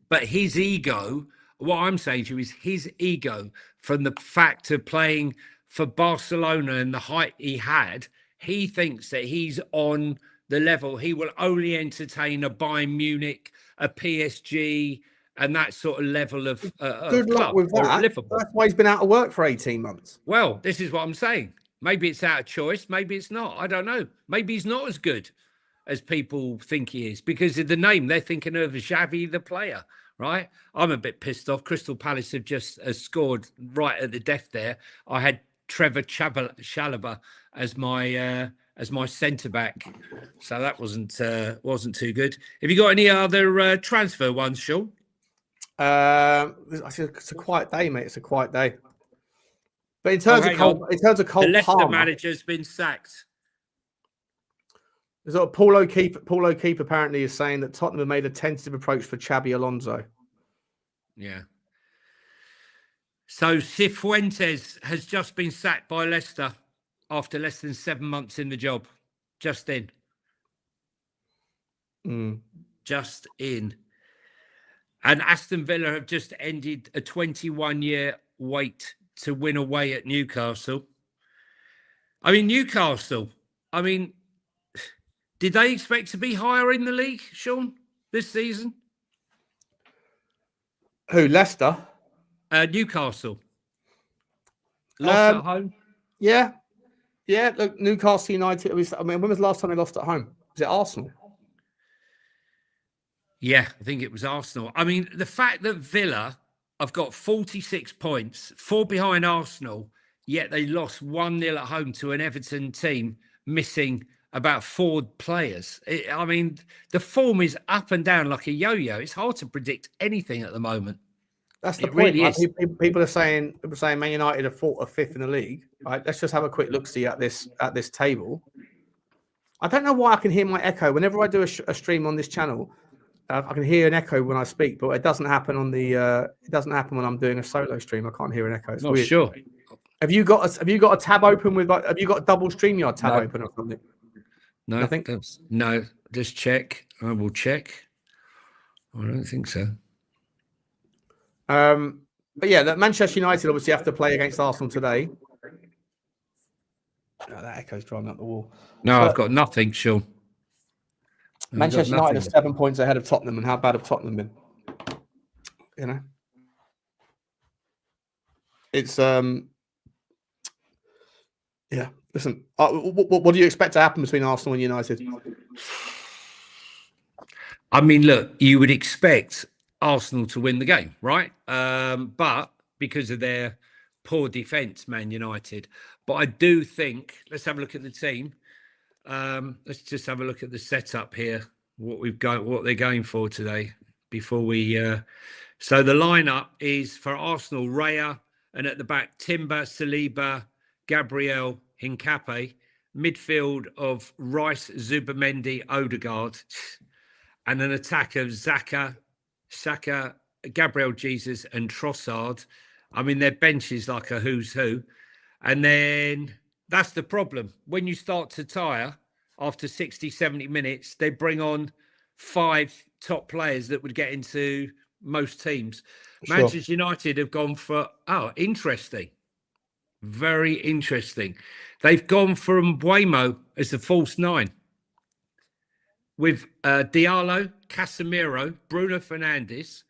But his ego, what I'm saying to you is his ego from the fact of playing for Barcelona and the height he had, he thinks that he's on the level. He will only entertain a Bayern Munich, a PSG, and that sort of level of good luck with that. That's why he's been out of work for 18 months. Well, this is what I'm saying. Maybe it's out of choice. Maybe it's not. I don't know. Maybe he's not as good as people think he is because of the name. They're thinking of Xavi, the player, right? I'm a bit pissed off. Crystal Palace have just scored right at the death there. I had Trevor Chalobah as my centre back, so that wasn't too good. Have you got any other transfer ones, Sean? It's a quiet day, mate. It's a quiet day. But in terms of Cole the Leicester Palmer, manager's been sacked. There's Paul O'Keefe apparently is saying that Tottenham have made a tentative approach for Xabi Alonso. Yeah. So Cifuentes has just been sacked by Leicester after less than 7 months in the job. Just in. Just in. And Aston Villa have just ended a 21-year wait to win away at Newcastle. I mean, Newcastle, did they expect to be higher in the league, Sean, this season? Who, Leicester? Newcastle. Lost at home? Yeah. Yeah, look, Newcastle United. When was the last time they lost at home? Was it Arsenal? Yeah, I think it was Arsenal. I mean, the fact that Villa have got 46 points, 4 behind Arsenal, yet they lost 1-0 at home to an Everton team missing about 4 players. The form is up and down like a yo-yo. It's hard to predict anything at the moment. That's the point. Really people are saying Man United are 4th or 5th in the league. Right, let's just have a quick look see at this table. I don't know why I can hear my echo whenever I do a stream on this channel. I can hear an echo when I speak, but it doesn't happen on the. It doesn't happen when I'm doing a solo stream. I can't hear an echo. It's weird. Sure. Have you got a tab open with? Have you got a double StreamYard tab open or something? No, nothing. No, just check. I will check. I don't think so. But yeah, Manchester United obviously have to play against Arsenal today. Oh, that echo's driving up the wall. No, I've got nothing, Sean. Manchester United are 7 points ahead of Tottenham, and how bad have Tottenham been? You know, it's yeah. Listen, what do you expect to happen between Arsenal and United? I mean, look, you would expect Arsenal to win the game, right? But because of their poor defence, Man United. But I do think, let's have a look at the team. Let's just have a look at the setup here. What they're going for today before we. So the lineup is for Arsenal: Raya, and at the back, Timber, Saliba, Gabriel, Hincapié. Midfield of Rice, Zubimendi, Odegaard, and an attack of Xhaka, Gabriel Jesus, and Trossard. I mean, their bench is like a who's who. And then that's the problem. When you start to tire after 60, 70 minutes, they bring on 5 top players that would get into most teams. Sure. Manchester United have gone for, interesting. Very interesting. They've gone for Mbeumo as the false 9 with Diallo, Casemiro, Bruno Fernandes,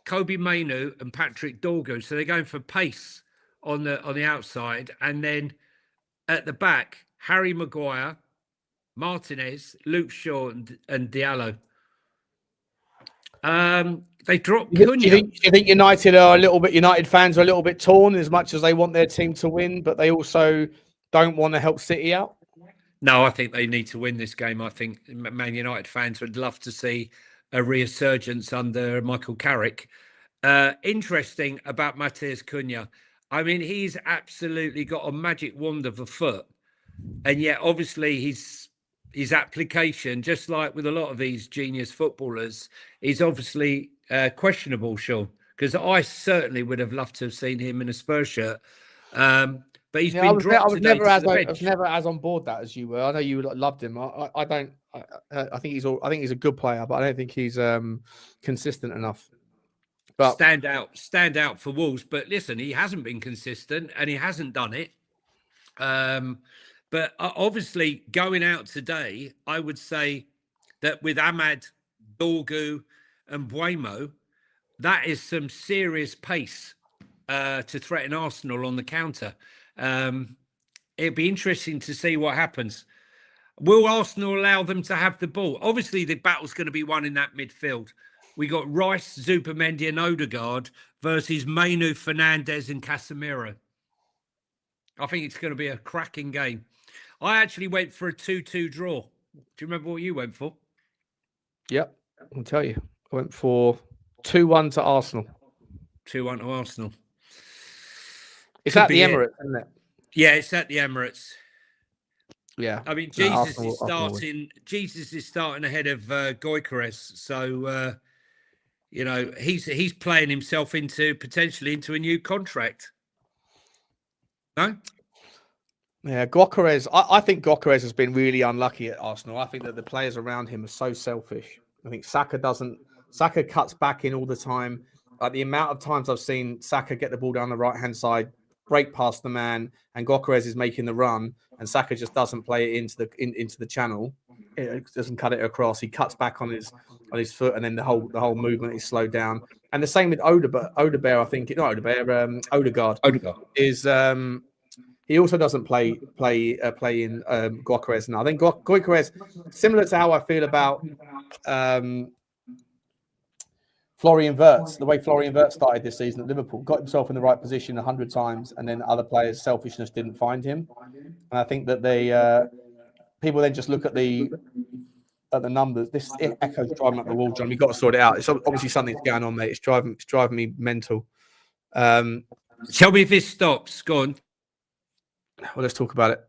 Kobe Mainoo, and Patrick Dorgu. So they're going for pace on the outside, and then at the back, Harry Maguire, Martinez, Luke Shaw, and Diallo. They dropped Cunha. Do you think United fans are a little bit torn as much as they want their team to win, but they also don't want to help City out? No, I think they need to win this game. I think Man United fans would love to see a resurgence under Michael Carrick. Interesting about Matheus Cunha. I mean, he's absolutely got a magic wand of a foot. And yet, obviously, his application, just like with a lot of these genius footballers, is obviously questionable, Sean. Because I certainly would have loved to have seen him in a Spurs shirt. But he's been dropped. I was never as on board that as you were. I know you loved him. I don't. I think he's a good player, but I don't think he's consistent enough. But stand out for Wolves. But listen, he hasn't been consistent, and he hasn't done it. But obviously, going out today, I would say that with Ahmad, Dorgu, and Mbeumo, that is some serious pace to threaten Arsenal on the counter. It'd be interesting to see what happens. Will Arsenal allow them to have the ball? Obviously, the battle's going to be won in that midfield. We got Rice, Zubimendi, and Odegaard versus Mainoo, Fernandes, and Casemiro. I think it's going to be a cracking game. I actually went for a 2-2 draw. Do you remember what you went for? Yep, I'll tell you. I went for 2-1 to Arsenal. 2-1 to Arsenal. It's at the Emirates, isn't it? Yeah, it's at the Emirates. Yeah. I mean, Jesus is starting ahead of Gyökeres. So you know, he's playing himself potentially into a new contract. No? Yeah, Gyökeres. I think Gyökeres has been really unlucky at Arsenal. I think that the players around him are so selfish. I think Saka cuts back in all the time. Like the amount of times I've seen Saka get the ball down the right-hand side, break past the man, and Gyökeres is making the run, and Saka just doesn't play it into the channel. It doesn't cut it across. He cuts back on his foot, and then the whole movement is slowed down. And the same with Odegaard. I think not Odegaard. Odegaard is. He also doesn't play in Gyökeres now. I think Gyökeres, similar to how I feel about Florian Wirtz, the way Florian Wirtz started this season at Liverpool, got himself in the right position 100 times, and then other players' selfishness didn't find him. And I think that people then just look at the numbers. This echo's driving up the wall, John. We've got to sort it out. It's obviously something's going on, mate. It's driving me mental. Tell me if it stops. Go on. Well, let's talk about it.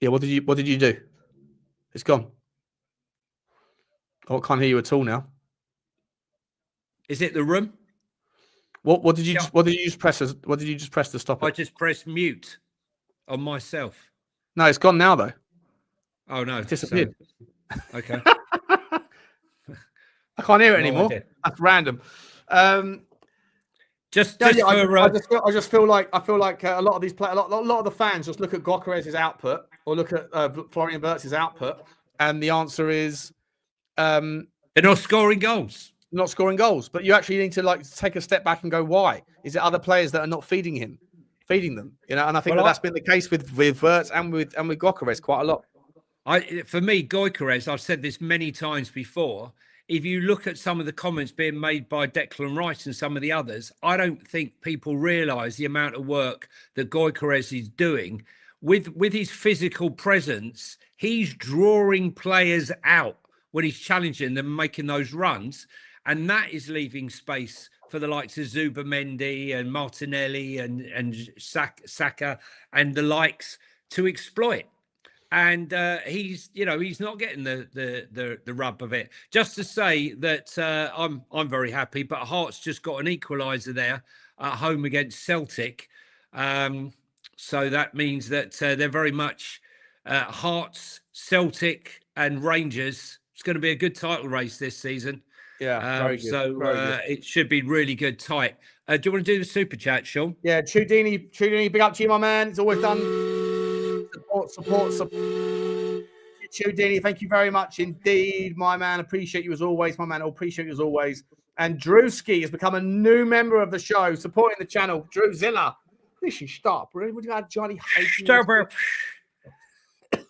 Yeah, what did you do? It's gone. Oh, I can't hear you at all now. Is it the room? What did you just press to stop it? I just pressed mute on myself. No, it's gone now though. Oh no, it's disappeared. Okay. I can't hear it anymore. That's random. I just feel like a lot of these players, a lot of the fans just look at Gyökeres' output or look at Florian Wirtz's output, and the answer is they're not scoring goals. Not scoring goals, but you actually need to take a step back and go, why? Is it other players that are not feeding them? You know, and I think that's been the case with Wirtz and with Gyökeres quite a lot. For me, Gyökeres, I've said this many times before. If you look at some of the comments being made by Declan Rice and some of the others, I don't think people realise the amount of work that Gyökeres is doing with his physical presence. He's drawing players out when he's challenging them, making those runs, and that is leaving space for the likes of Zubimendi and Martinelli and Saka and the likes to exploit. And he's not getting the rub of it. Just to say that I'm very happy, but Hearts just got an equaliser there at home against Celtic, so that means that they're very much Hearts, Celtic, and Rangers. It's going to be a good title race this season. Yeah, very good. So it should be really good, tight. Do you want to do the super chat, Sean? Yeah, Trudini, big up to you, my man. It's always done. Support. Trudini, thank you very much indeed, my man. Appreciate you as always, my man. I appreciate you as always. And Drewski has become a new member of the show, supporting the channel. Drewzilla. This should stop. Really? Would you have Johnny? Stop it.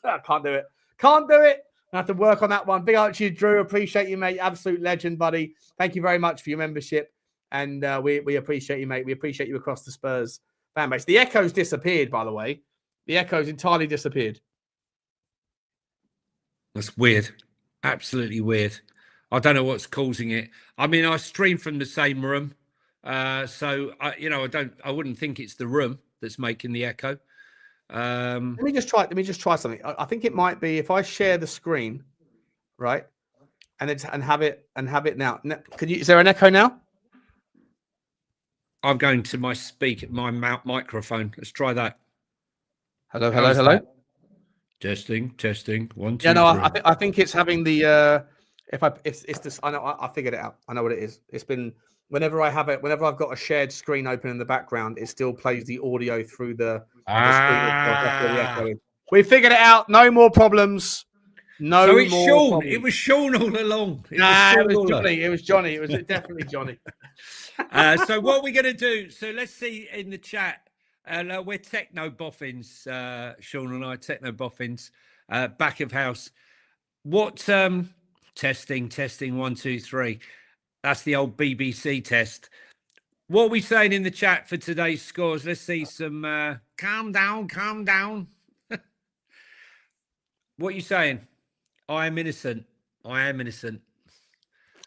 I can't do it. I have to work on that one. Big up to you, Drew. Appreciate you, mate. Absolute legend, buddy. Thank you very much for your membership. And we appreciate you, mate. We appreciate you across the Spurs fan base. The echoes disappeared, by the way. The echoes entirely disappeared. That's weird. Absolutely weird. I don't know what's causing it. I mean, I stream from the same room. So I wouldn't think it's the room that's making the echo. Let me just try something. I think it might be if I share the screen, right? And have it now. Is there an echo now? I'm going to my microphone. Let's try that. Hello. Testing. 1, 2. Yeah, no, I think it's having the it's this. I know. I figured it out. I know what it is. It's been whenever I've got a shared screen open in the background, it still plays the audio through the screen. We figured it out. No more problems. It was Sean all along. It was Johnny. It was definitely Johnny. So what are we going to do? So let's see in the chat. We're techno boffins, Sean and I, techno boffins, back of house. What testing 1, 2, 3. That's the old BBC test. What are we saying in the chat for today's scores? Let's see some calm down. What are you saying? I am innocent.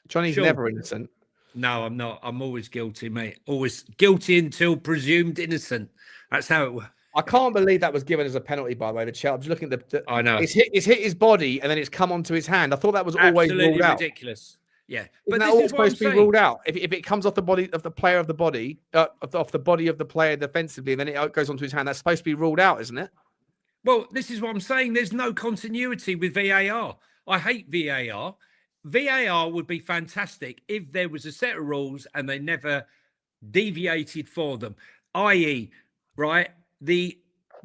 Johnny's never innocent. No, I'm not. I'm always guilty, mate. Always guilty until presumed innocent. That's how it works. I can't believe that was given as a penalty, by the way. The Chelsea. I'm just looking at I know. It's hit his body and then it's come onto his hand. I thought that was always ruled out. Ridiculous. Yeah, Isn't but that this all is what I'm supposed to be saying. ruled out? If it comes off the body of the player of the body, off the body of the player defensively, and then it goes onto his hand, that's supposed to be ruled out, isn't it? Well, this is what I'm saying. There's no continuity with VAR. I hate VAR. VAR would be fantastic if there was a set of rules and they never deviated for them. I.e., right, the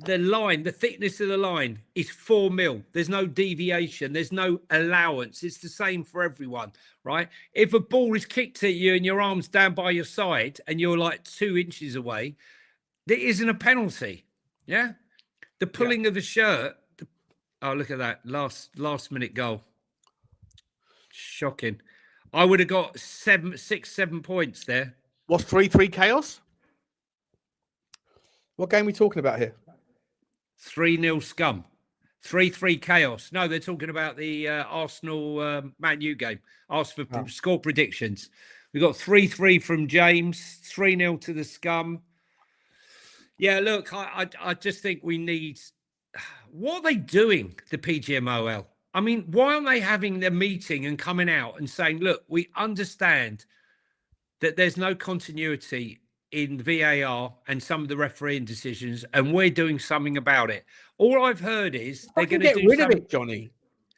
line, the thickness of the line is 4 mil. There's no deviation. There's no allowance. It's the same for everyone, right? If a ball is kicked at you and your arm's down by your side and you're like 2 inches away, there isn't a penalty. Yeah. The pulling of the shirt. Oh, look at that. Last minute goal. Shocking. I would have got 7 points there. What's 3-3 chaos? What game are we talking about here? 3-0 scum. 3-3 chaos. No, they're talking about the Arsenal Man U game. Asked for score predictions. We got 3-3 from James, 3-0 to the scum. Yeah, look, I just think we need. What are they doing, the PGMOL? I mean, why aren't they having their meeting and coming out and saying, look, we understand that there's no continuity in VAR and some of the refereeing decisions, and we're doing something about it. All I've heard is they're going to get rid of it, Johnny.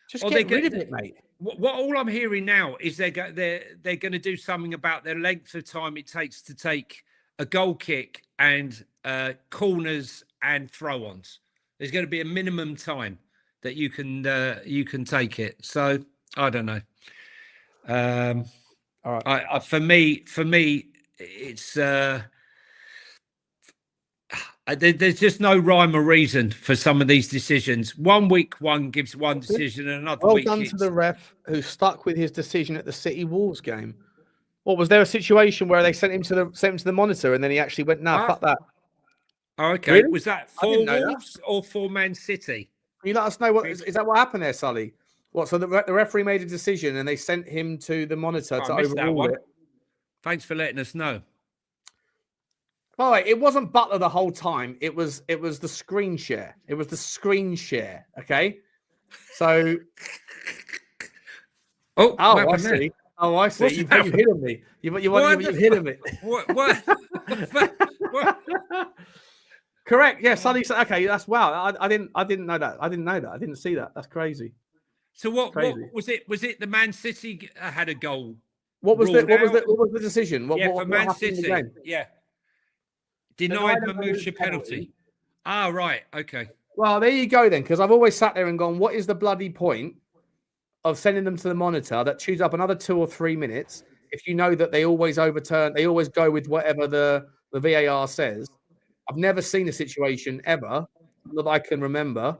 Just get rid of it, mate. What all I'm hearing now is they're going to do something about the length of time it takes to take a goal kick and corners and throw-ons. There's going to be a minimum time that you can take it. So I don't know. All right. For me, it's there's just no rhyme or reason for some of these decisions. 1 week, one gives one decision, and another week. Well done to the ref who stuck with his decision at the City Wolves game. What was there a situation where they sent him to the monitor and then he actually went, "No, fuck that." Oh, okay. Really? Was that for Wolves or for Man City? Can you let us know is that what happened there, Sully? What? So the referee made a decision and they sent him to the monitor to overrule it. Thanks for letting us know. By the way, it wasn't Butler the whole time. It was the screen share. It was the screen share. Okay. So. I see. There? Oh, I see. You've hit on me. You've hit on me. What? Correct. Yeah, Sully said, okay, that's wow. I didn't know that. I didn't see that. That's crazy. So what was it? Was it the Man City had a goal? What was the decision? For Man City. Yeah. Denied Mamouche a penalty. Ah, right. Okay. Well, there you go then, because I've always sat there and gone, what is the bloody point of sending them to the monitor that chews up another 2 or 3 minutes if you know that they always go with whatever the VAR says? I've never seen a situation ever that I can remember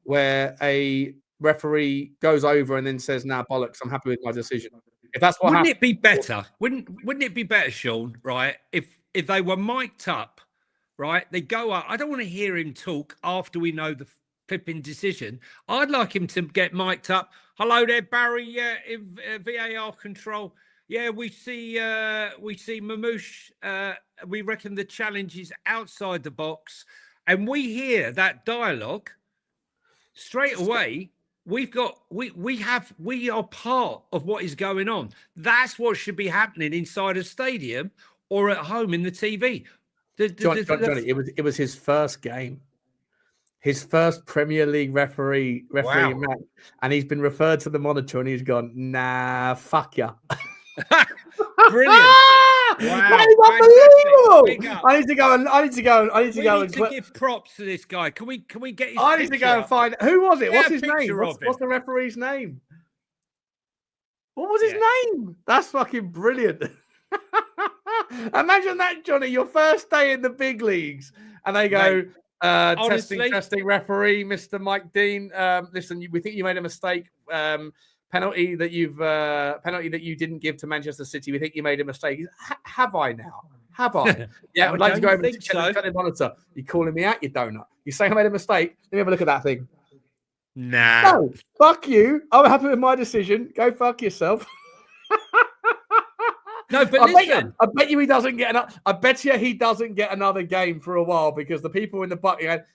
where a referee goes over and then says, "Nah, bollocks, I'm happy with my decision." If that's what wouldn't it be better? Wouldn't it be better, Sean? Right? If they were mic'd up, right? They go up. I don't want to hear him talk after we know the flipping decision. I'd like him to get mic'd up. Hello there, Barry. Yeah, VAR control. Yeah, we see Mamouche. We reckon the challenge is outside the box, and we hear that dialogue straight away. We are part of what is going on. That's what should be happening inside a stadium or at home in the TV. Johnny, it was his first game, his first Premier League referee match, and he's been referred to the monitor and he's gone, "Nah, fuck ya." Brilliant! Wow, that is unbelievable. I need to go and give props to this guy. Can we get his I need to go and find who was it? What's his name? What's the referee's name? What was his name? That's fucking brilliant. Imagine that, Johnny, your first day in the big leagues, and they go, testing referee, Mr. Mike Dean. Listen, we think you made a mistake. Penalty that you didn't give to Manchester City. We think you made a mistake. Have I now? Have I? Yeah, I'd like to go over and check the monitor. You calling me out, you donut? You saying I made a mistake? Let me have a look at that thing. Nah. No, fuck you. I'm happy with my decision. Go fuck yourself. No, but I bet you he doesn't get I bet you he doesn't get another game for a while because the people in the bucket.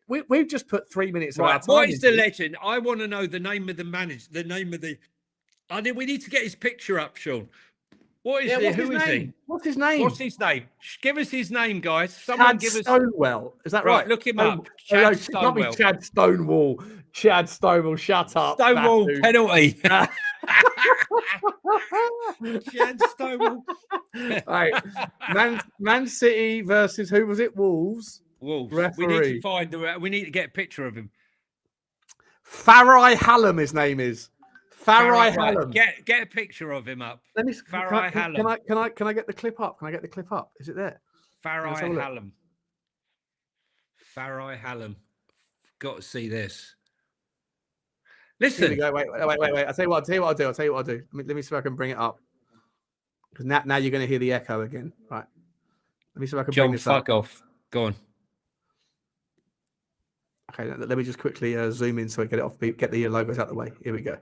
We've just put 3 minutes of our time. What is the legend? I want to know the name of the manager, the name of the We need to get his picture up, Sean. What is What's Who his is name? he? What's his name? What's his name? Give us his name, guys. Someone Chad give us. Stonewell. Is that right? Look him up. Chad Chad Not be Stonewell. Chad Stonewall. Chad Stonewall. Shut up. Stonewall Batu. penalty. Chad Stonewall. Right. Man City versus who was it? Wolves. Wolves. Referee. We need to get a picture of him. Farai Hallam, his name is. Farai Hallam. Get a picture of him up. Let me. Farai Hallam. Can I get the clip up? Can I get the clip up? Is it there? Farai Hallam. Farai Hallam. Got to see this. Listen. Here we go. Wait. I'll tell you what I'll do. Let me see if I can bring it up. Because now you're going to hear the echo again. Right. Let me see if I can bring this up. Fuck off. Go on. Okay, let me just quickly zoom in so I get it off. Get the logos out of the way. Here we go.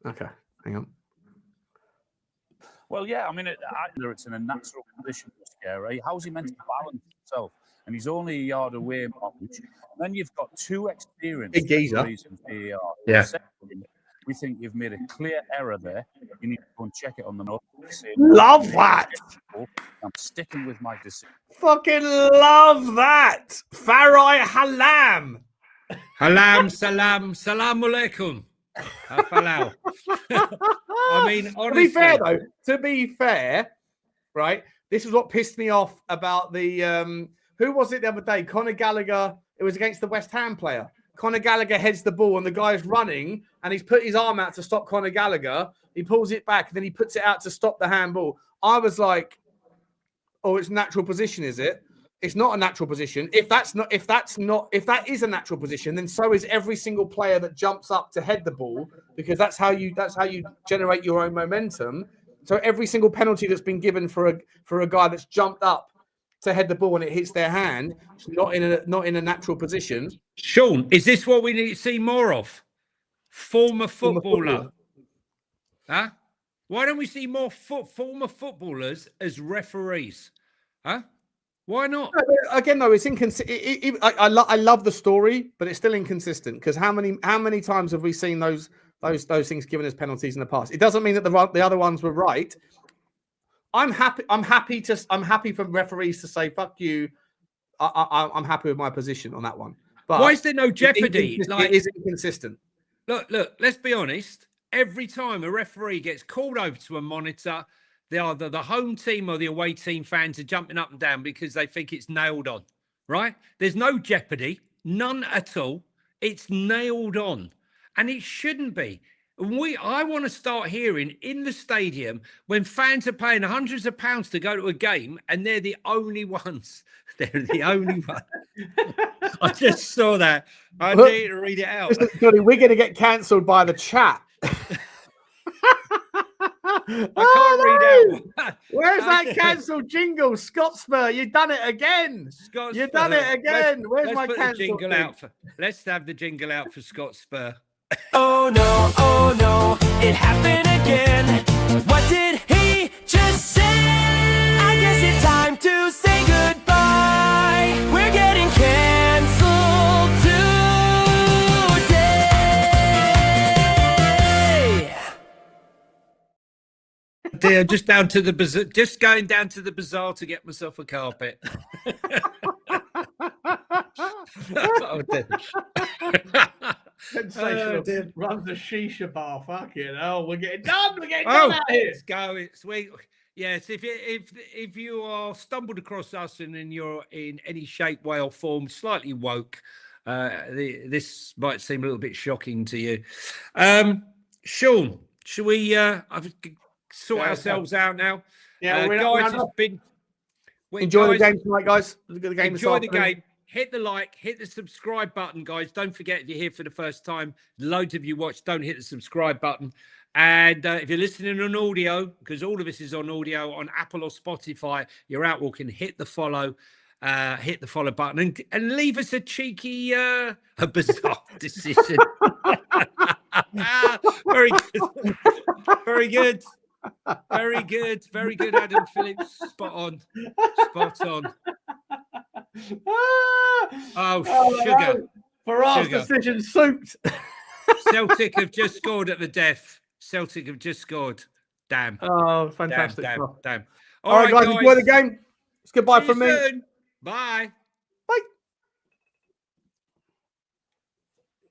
Okay, hang on. Well, yeah, I mean, it's in a natural condition to scare. How's he meant to balance himself? And he's only a yard away, March. Then you've got two experienced Big geezer. Yeah. We think you've made a clear error there. You need to go and check it on the note. Love that. I'm sticking with my decision. Fucking love that. Farai Hallam. Halam, salam, salam alaikum. Falau. I mean, honestly. To be fair, right? This is what pissed me off about the who was it the other day? Conor Gallagher. It was against the West Ham player. Conor Gallagher heads the ball and the guy's running and he's put his arm out to stop Conor Gallagher. He pulls it back and then he puts it out to stop the handball. I was like, oh, it's natural position, is it? It's not a natural position. If that is a natural position, then so is every single player that jumps up to head the ball, because that's how you generate your own momentum. So every single penalty that's been given for a guy that's jumped up to head the ball and it hits their hand, it's not in a natural position. Sean, is this what we need to see more of? Former footballer. Huh? Why don't we see more former footballers as referees? Huh? Why not? Again, though, it's inconsistent. I love the story, but it's still inconsistent, because how many times have we seen those things given as penalties in the past? It doesn't mean that the other ones were right. I'm happy for referees to say fuck you. I'm happy with my position on that one. But why is there no jeopardy? It is inconsistent. Look. Let's be honest. Every time a referee gets called over to a monitor, either the home team or the away team fans are jumping up and down because they think it's nailed on. Right? There's no jeopardy, none at all. It's nailed on, and it shouldn't be. I want to start hearing in the stadium when fans are paying hundreds of pounds to go to a game and they're the only ones. They're the only one. I just saw that. I need to read it out. Listen, Johnny, we're going to get cancelled by the chat. I can't read out. Where's that cancelled jingle? Scotspur, you've done it again. You've done it again. Where's my cancelled jingle out? Let's have the jingle out for Scotspur. Oh no, it happened again. What did he just say? I guess it's time to say goodbye. We're getting canceled today. Dear, just going down to the bazaar to get myself a carpet. Sensational. Runs a shisha bar. Fucking hell, we're getting done. We're getting done out here. Let's go. Yes, if you are stumbled across us and you're in any shape, way, or form slightly woke, this might seem a little bit shocking to you. Sean, should we sort ourselves out now? Yeah, guys, enjoy the game tonight, guys. Enjoy the game. Hit the like, hit the subscribe button, guys. Don't forget, if you're here for the first time, loads of you watch, don't hit the subscribe button. And if you're listening on audio, because all of this is on audio on Apple or Spotify, you're out walking, hit the follow button and leave us a cheeky, a bizarre decision. Very good. Very good. Very good. Very good, Adam Phillips. Spot on. Oh, sugar. No. For us, decision souped. Celtic have just scored at the death. Celtic have just scored. Damn. Oh, fantastic. Damn. All right, guys, enjoy the game. It's goodbye See you from me. soon. Bye.